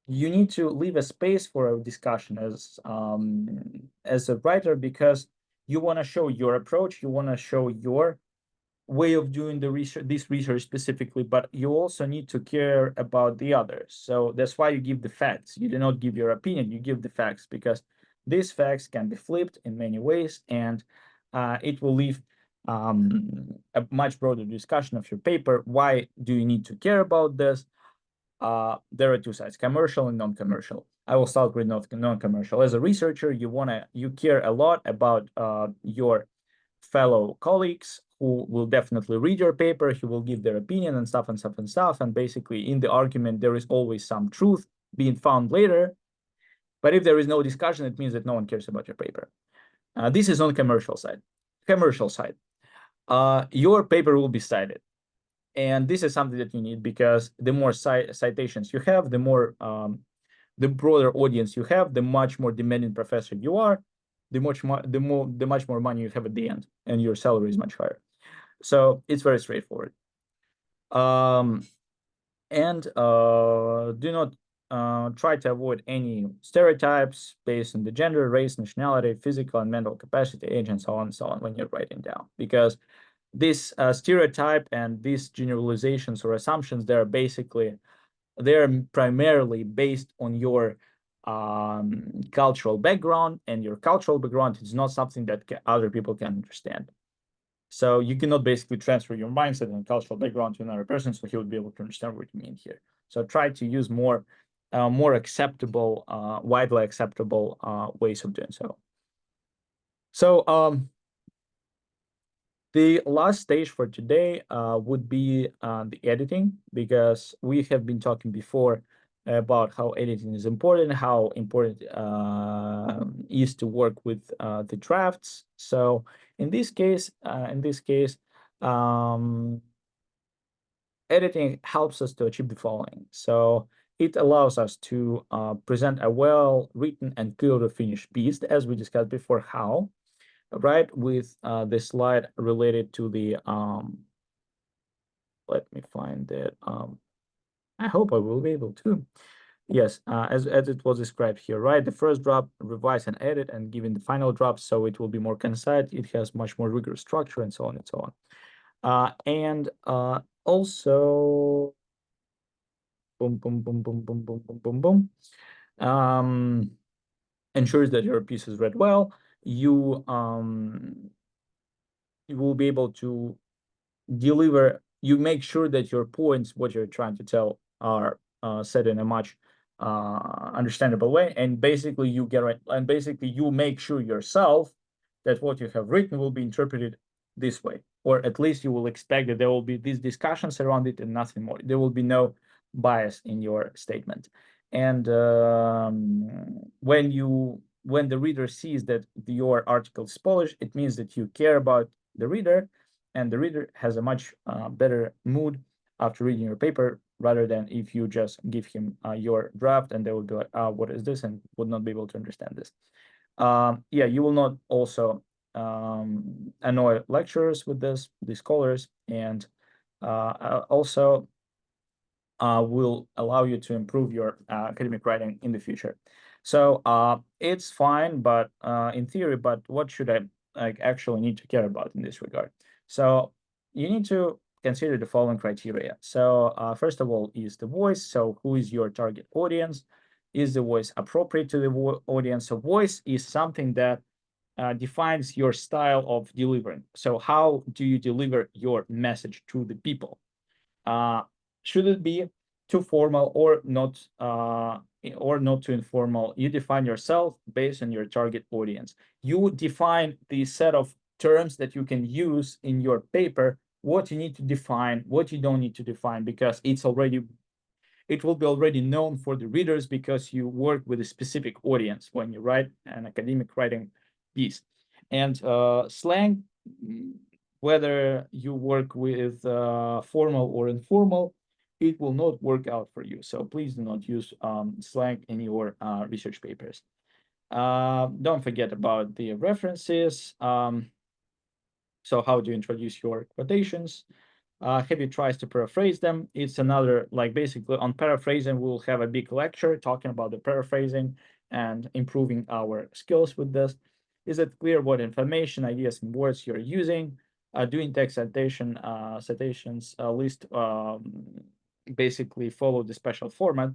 you need to leave a space for a discussion as a writer, because you want to show your approach, you want to show your way of doing the research, this research specifically, but you also need to care about the others. So that's why you give the facts. You do not give your opinion, you give the facts, because these facts can be flipped in many ways, and it will leave a much broader discussion of your paper. Why do you need to care about this? There are two sides, commercial and non-commercial. I will start with non-commercial. As a researcher, you care a lot about your fellow colleagues who will definitely read your paper, who will give their opinion and stuff. And basically in the argument, there is always some truth being found later. But if there is no discussion, it means that no one cares about your paper. This is on commercial side. Commercial side, your paper will be cited. And this is something that you need, because the more citations you have, the more the broader audience you have, the much more demanding professor you are, the much more money you have at the end, and your salary is much higher. So it's very straightforward. Do not try to avoid any stereotypes based on the gender, race, nationality, physical and mental capacity, age, and so on when you're writing down, because this stereotype and these generalizations or assumptions, they're primarily based on your cultural background, and your cultural background is not something that other people can understand. So you cannot basically transfer your mindset and cultural background to another person, so he would be able to understand what you mean here. So try to use more acceptable, widely acceptable ways of doing so. So the last stage for today would be the editing, because we have been talking before about how editing is important, how important is to work with the drafts. So in this case, editing helps us to achieve the following. So it allows us to present a well-written and clearly finished piece, as we discussed before. How? Right, with the slide related to the let me find it. I hope I will be able to. Yes, as it was described here, right? The first drop, revise and edit, and given the final drop, so it will be more concise. It has much more rigorous structure, and so on and so on. Also, boom, boom, boom, boom, boom, boom, boom, boom, boom. Ensures that your piece is read well. You will be able to deliver. You make sure that your points, what you're trying to tell, are said in a much understandable way, and basically you get right, and basically you make sure yourself that what you have written will be interpreted this way, or at least you will expect that there will be these discussions around it and nothing more. There will be no bias in your statement. And when the reader sees that your article is polished, it means that you care about the reader, and the reader has a much better mood after reading your paper, rather than if you just give him your draft and they will be like, what is this, and would not be able to understand this. Yeah, you will not also annoy lecturers with these scholars, and also will allow you to improve your academic writing in the future. So it's fine, but in theory, but what should I actually need to care about in this regard? So you need to consider the following criteria. So first of all is the voice. So who is your target audience? Is the voice appropriate to the audience? So voice is something that defines your style of delivering. So how do you deliver your message to the people? Should it be too formal or not too informal? You define yourself based on your target audience. You define the set of terms that you can use in your paper, what you need to define, what you don't need to define, because it will be already known for the readers, because you work with a specific audience when you write an academic writing piece. And slang, whether you work with formal or informal, it will not work out for you. So please do not use slang in your research papers. Don't forget about the references. So how do you introduce your quotations? Have you tried to paraphrase them? It's another, like basically on paraphrasing, we'll have a big lecture talking about the paraphrasing and improving our skills with this. Is it clear what information, ideas, and words you're using? Doing text citations list basically follow the special format.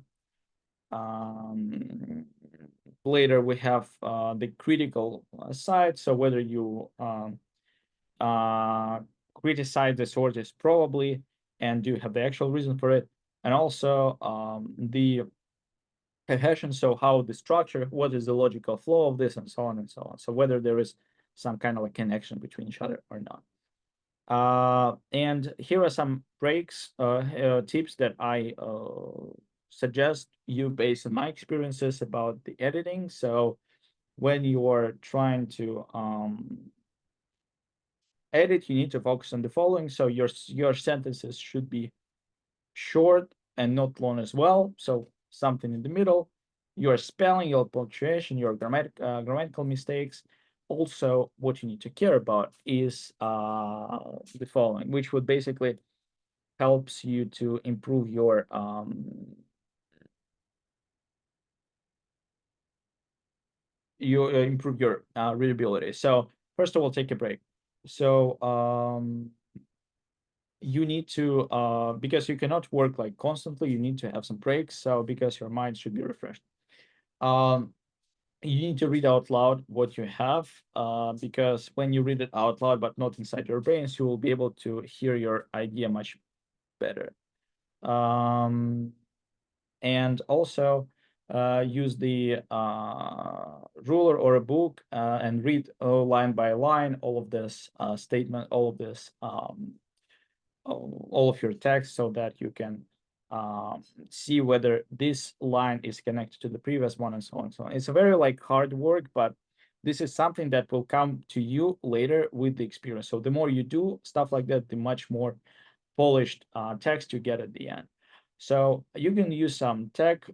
Later we have the critical side. So whether you criticize the sources probably, and do you have the actual reason for it? And also the cohesion, so how the structure, what is the logical flow of this, and so on and so on. So whether there is some kind of a connection between each other or not. And here are some breaks, tips that I suggest you based on my experiences about the editing. So when you are trying to edit, you need to focus on the following. So your sentences should be short and not long as well. So something in the middle. Your spelling, your punctuation, your grammatical mistakes. Also, what you need to care about is the following, which would basically helps you to improve your readability. So first of all, take a break. So you need to because you cannot work like constantly, you need to have some breaks. So because your mind should be refreshed. You need to read out loud what you have, because when you read it out loud but not inside your brains, you will be able to hear your idea much better. And also use the ruler or a book and read line by line all of this statement, all of this all of your text, so that you can see whether this line is connected to the previous one, and so on and so on. It's a very like hard work, but this is something that will come to you later with the experience. So the more you do stuff like that, the much more polished text you get at the end. So you can use some tech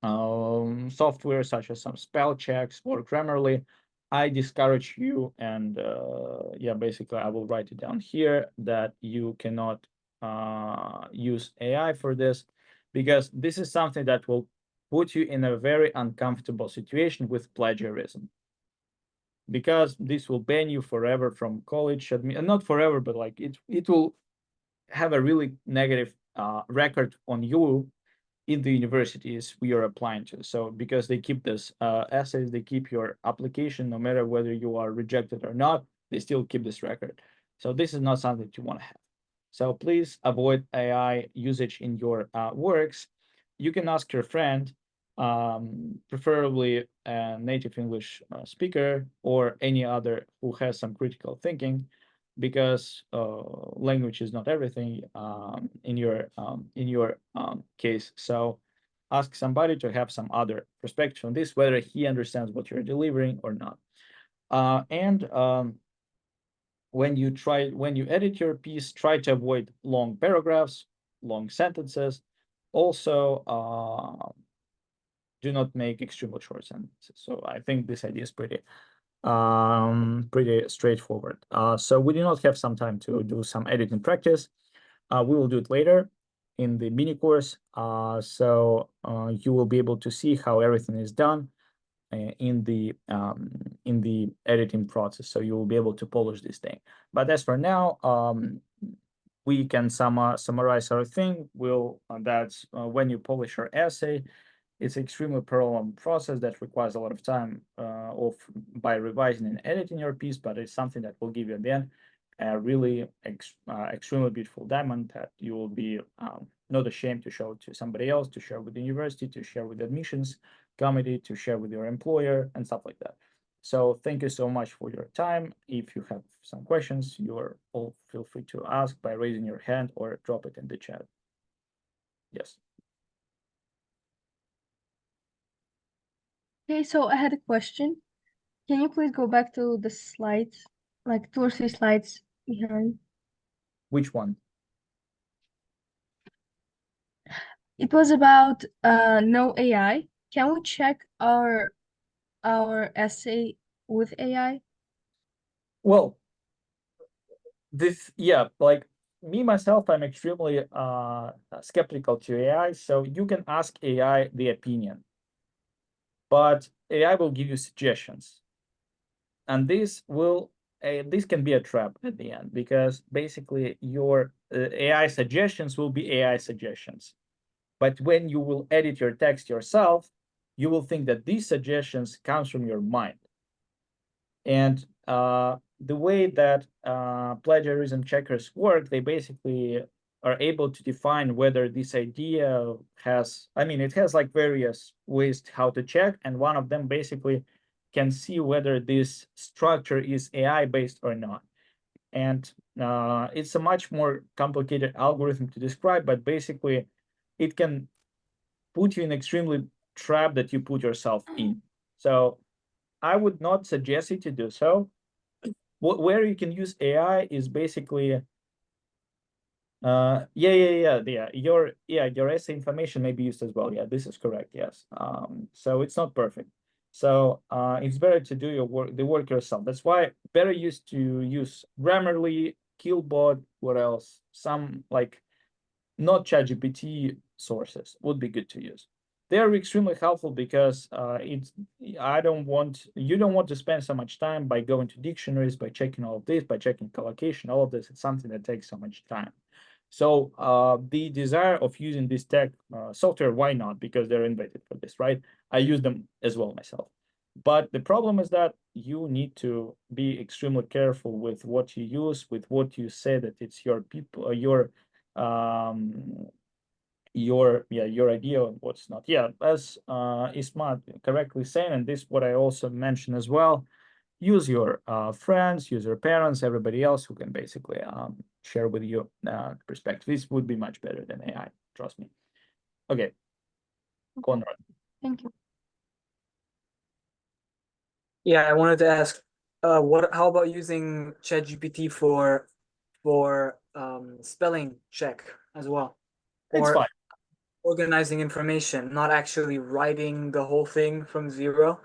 software such as some spell checks or Grammarly. I discourage you, and yeah, basically I will write it down here, that you cannot use AI for this, because this is something that will put you in a very uncomfortable situation with plagiarism, because this will ban you forever from college admission. Not forever, but like it will have a really negative record on you in the universities we are applying to. So because they keep this essays, they keep your application, no matter whether you are rejected or not, they still keep this record. So this is not something you want to have. So please avoid AI usage in your works. You can ask your friend, preferably a native English speaker or any other who has some critical thinking, because language is not everything in your case. So ask somebody to have some other perspective on this, whether he understands what you're delivering or not. And when you edit your piece, try to avoid long paragraphs, long sentences. Also, do not make extremely short sentences. So I think this idea is pretty straightforward. So we do not have some time to do some editing practice. We will do it later in the mini course. So you will be able to see how everything is done in the editing process. So you will be able to polish this thing. But as for now, we can summarize our thing. That's when you polish your essay, it's an extremely prolonged process that requires a lot of time by revising and editing your piece, but it's something that will give you at the end a really extremely beautiful diamond that you will be not ashamed to show to somebody else, to share with the university, to share with the admissions committee, to share with your employer, and stuff like that. So thank you so much for your time. If you have some questions, you're all feel free to ask by raising your hand or drop it in the chat. Yes. Okay, so I had a question. Can you please go back to the slides, like 2 or 3 slides behind? Which one? It was about no AI. Can we check our essay with AI? Well, yeah, like me myself, I'm extremely skeptical to AI. So you can ask AI the opinion, but AI will give you suggestions, and this can be a trap at the end, because basically your AI suggestions will be AI suggestions. But when you will edit your text yourself, you will think that these suggestions comes from your mind. And the way that plagiarism checkers work, they basically are able to define whether this idea has, it has like various ways how to check, and one of them basically can see whether this structure is AI based or not. And it's a much more complicated algorithm to describe, but basically it can put you in extremely trap that you put yourself in. So I would not suggest you to do so. Where you can use AI is basically, your essay information may be used as well. Yeah, this is correct. Yes. So it's not perfect. So it's better to do the work yourself. That's why better used to use Grammarly, Killbot, what else? Some like not ChatGPT sources would be good to use. They're extremely helpful because you don't want to spend so much time by going to dictionaries, by checking all of this, by checking collocation, all of this. It's something that takes so much time. So the desire of using this tech software, why not? Because they're invited for this, right? I use them as well myself. But the problem is that you need to be extremely careful with what you use, with what you say that it's your people, your idea and what's not. Yeah, as Ismat correctly saying, and this what I also mentioned as well, use your friends, use your parents, everybody else who can basically share with you perspective. This would be much better than AI, trust me. Okay, Conrad. Thank you. Yeah, I wanted to ask, how about using ChatGPT for spelling check as well, It's or fine. organizing information, not actually writing the whole thing from zero?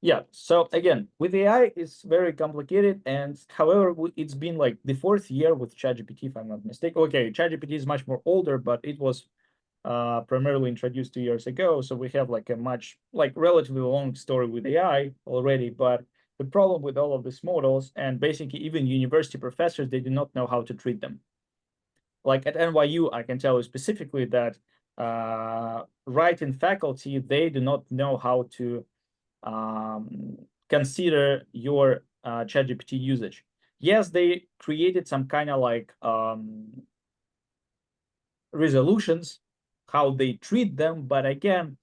Yeah, so again, with AI, it's very complicated. And however, it's been like the 4th year with ChatGPT, if I'm not mistaken. Okay, ChatGPT is much more older, but it was primarily introduced 2 years ago. So we have like a relatively long story with AI already. But the problem with all of these models, and basically even university professors, they do not know how to treat them. Like at NYU, I can tell you specifically that writing faculty, they do not know how to consider your ChatGPT usage. Yes, they created some kind of like resolutions, how they treat them, but again,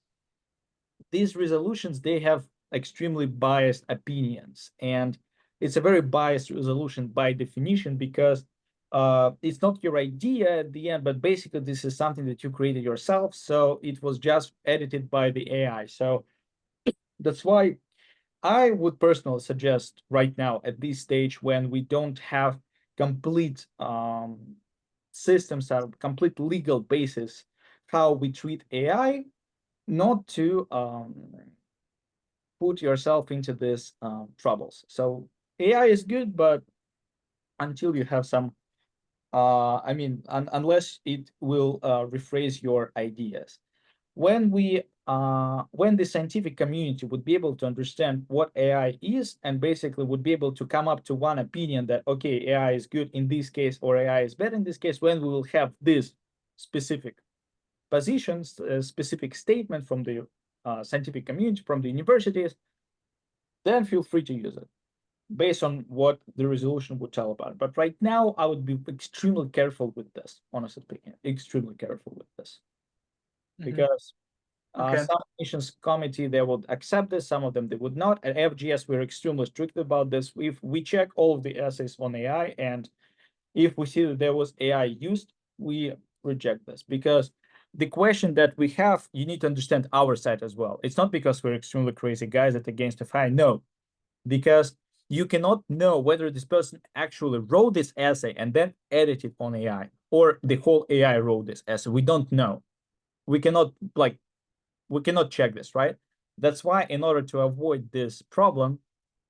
these resolutions, they have extremely biased opinions, and it's a very biased resolution by definition, because it's not your idea at the end, but basically this is something that you created yourself, so it was just edited by the AI. So that's why I would personally suggest right now at this stage, when we don't have complete systems, or complete legal basis how we treat AI, not to put yourself into these troubles. So AI is good, but until you have some, unless it will rephrase your ideas. When the scientific community would be able to understand what AI is, and basically would be able to come up to one opinion that, okay, AI is good in this case, or AI is bad in this case, when we will have this specific positions, specific statement from the scientific community, from the universities, then feel free to use it based on what the resolution would tell about it. But right now, I would be extremely careful with this, honestly speaking, extremely careful with this. Because Okay. some nations committee, they would accept this, some of them they would not. At FGS, we're extremely strict about this. If we check all of the essays on AI, and if we see that there was AI used, we reject this, because the question that we have, you need to understand our side as well. It's not because we're extremely crazy guys that against the fine. No, because you cannot know whether this person actually wrote this essay and then edited on AI, or the whole AI wrote this essay. We don't know. We cannot check this, right? That's why in order to avoid this problem,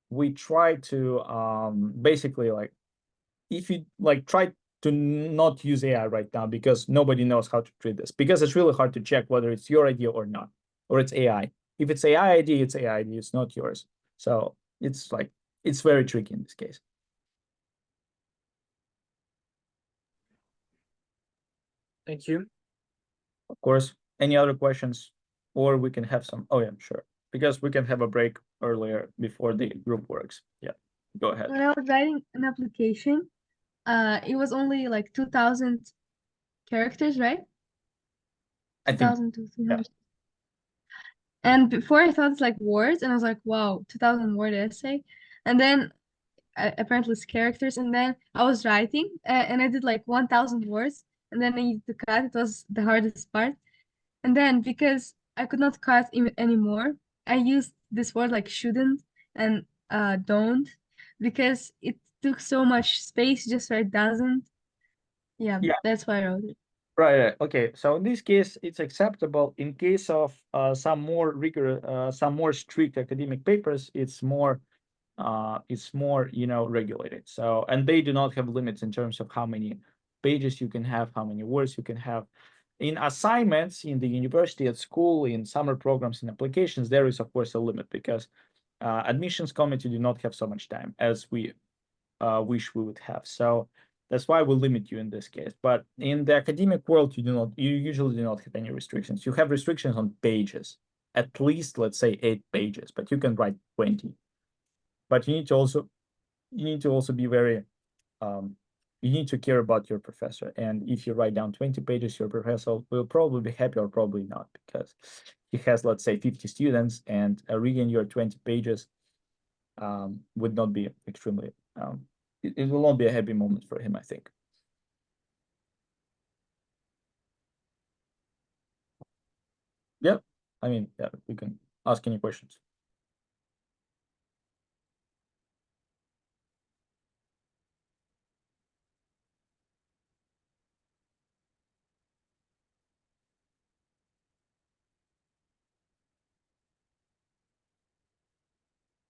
we try to basically, like, if you try to not use AI right now, because nobody knows how to treat this, because it's really hard to check whether it's your idea or not, or it's AI. If it's AI idea, it's AI idea, it's not yours. So it's very tricky in this case. Thank you. Of course, any other questions? Or we can have some, oh yeah, sure. Because we can have a break earlier before the group works. Yeah, go ahead. When I was writing an application, it was only like 2,000 characters, right? I think, 2,000 to 300. And before I thought it's like words, and I was like, wow, 2,000 word essay. And then apparently it's characters. And then I was writing, and I did like 1,000 words. And then I needed to cut. It was the hardest part. And then because I could not cut anymore, I used this word like shouldn't and don't, because it took so much space just write doesn't. Yeah, Yeah. that's why I wrote it. Right. Okay. So in this case, it's acceptable. In case of some more rigorous, some more strict academic papers, it's more, regulated. So, and they do not have limits in terms of how many pages you can have, how many words you can have. In assignments in the university, at school, in summer programs, in applications, there is of course a limit, because admissions committee do not have so much time as we wish we would have. So that's why we limit you in this case. But in the academic world, you usually do not have any restrictions. You have restrictions on pages, at least, let's say 8 pages, but you can write 20. But you need to also be very, you need to care about your professor. And if you write down 20 pages, your professor will probably be happy or probably not, because he has, let's say, 50 students, and reading your 20 pages would not be extremely, it will not be a happy moment for him, I think. Yeah, I mean, yeah, we can ask any questions.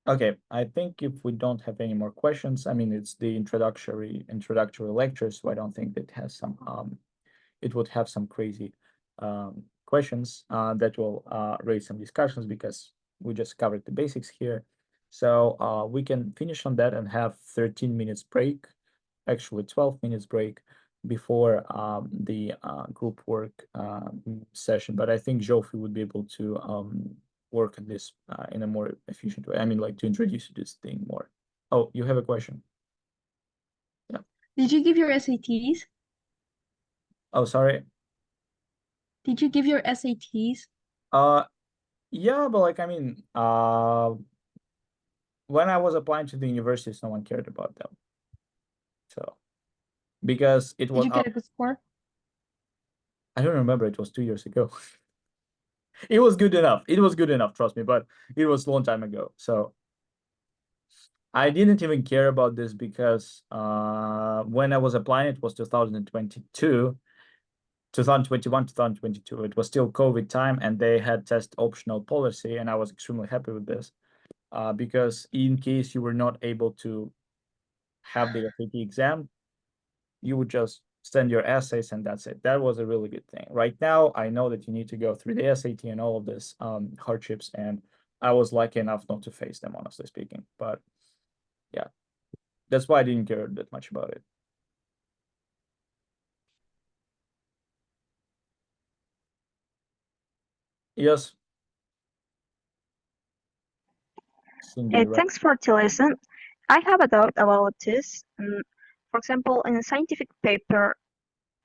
Okay, I think if we don't have any more questions, I mean, it's the introductory lecture, so I don't think it has some, it would have some crazy questions that will raise some discussions, because we just covered the basics here. So we can finish on that and have 13 minutes break, actually 12 minutes break before the group work session. But I think Jofi would be able to work on this in a more efficient way. I mean, like, to introduce this thing more. Oh, you have a question? Yeah. Did you give your SATs? Oh, sorry. Did you give your SATs? Yeah, but like, I mean, when I was applying to the universities, no one cared about them. So, because it Did was, you get a good score? I don't remember, it was 2 years ago. It was good enough. It was good enough, trust me, but it was a long time ago. So I didn't even care about this, because when I was applying, it was 2022, 2021, 2022. It was still COVID time, and they had test optional policy, and I was extremely happy with this, because in case you were not able to have the SAT exam, you would just send your essays and that's it. That was a really good thing. Right now, I know that you need to go through the SAT and all of this hardships, and I was lucky enough not to face them, honestly speaking. But yeah, that's why I didn't care that much about it. Yes. Cindy, right? Thanks for the lesson. I have a doubt about this. For example, in a scientific paper,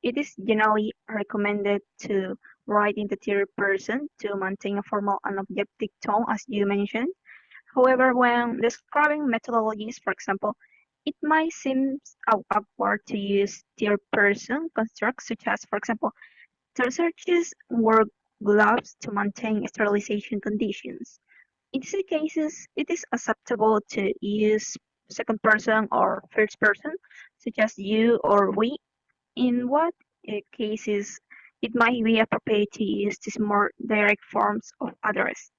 it is generally recommended to write in the third person to maintain a formal and objective tone, as you mentioned. However, when describing methodologies, for example, it might seem awkward to use third person constructs, such as, for example, The researchers wore gloves to maintain sterilization conditions. In these cases, it is acceptable to use second person or first person, such as you or we. In what cases it might be appropriate to use these more direct forms of address?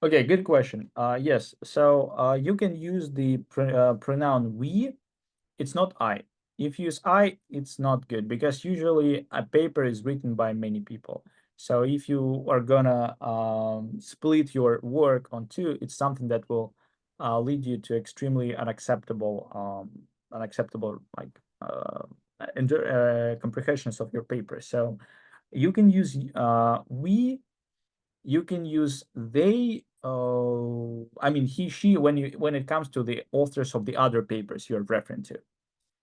Okay, good question. Yes, so you can use the pronoun we. It's not I. If you use I, it's not good because usually a paper is written by many people. So if you are gonna split your work on two, it's something that will lead you to extremely unacceptable like comprehensions of your paper. So you can use we. You can use they. I mean he, she when it comes to the authors of the other papers you're referring to.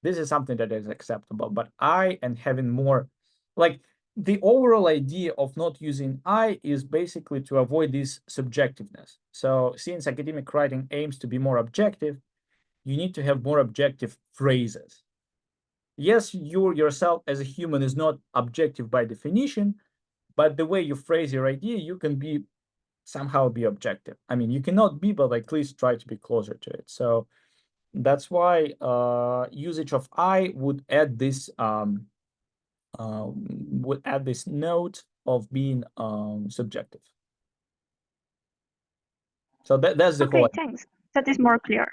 This is something that is acceptable, but I and having more, like the overall idea of not using I is basically to avoid this subjectiveness. So since academic writing aims to be more objective, you need to have more objective phrases. Yes, you yourself as a human is not objective by definition, but the way you phrase your idea, you can be somehow be objective. I mean, you cannot be, but at least try to be closer to it. So that's why usage of I would add this note of being subjective. So that's the Okay, whole. thanks. That is more clear.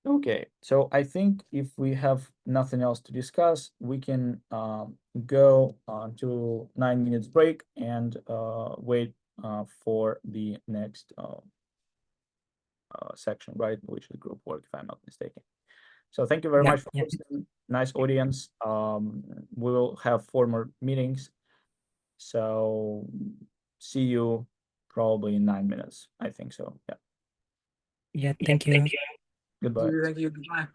Okay, so I think if we have nothing else to discuss, we can go to 9 minutes break and wait for the next section, right? Which is group work, if I'm not mistaken. So thank you very Yeah, much for yeah. listening. Nice audience. We will have 4 more meetings. So see you probably in 9 minutes. I think so. Yeah. Yeah, thank you. Goodbye. Thank you. Goodbye.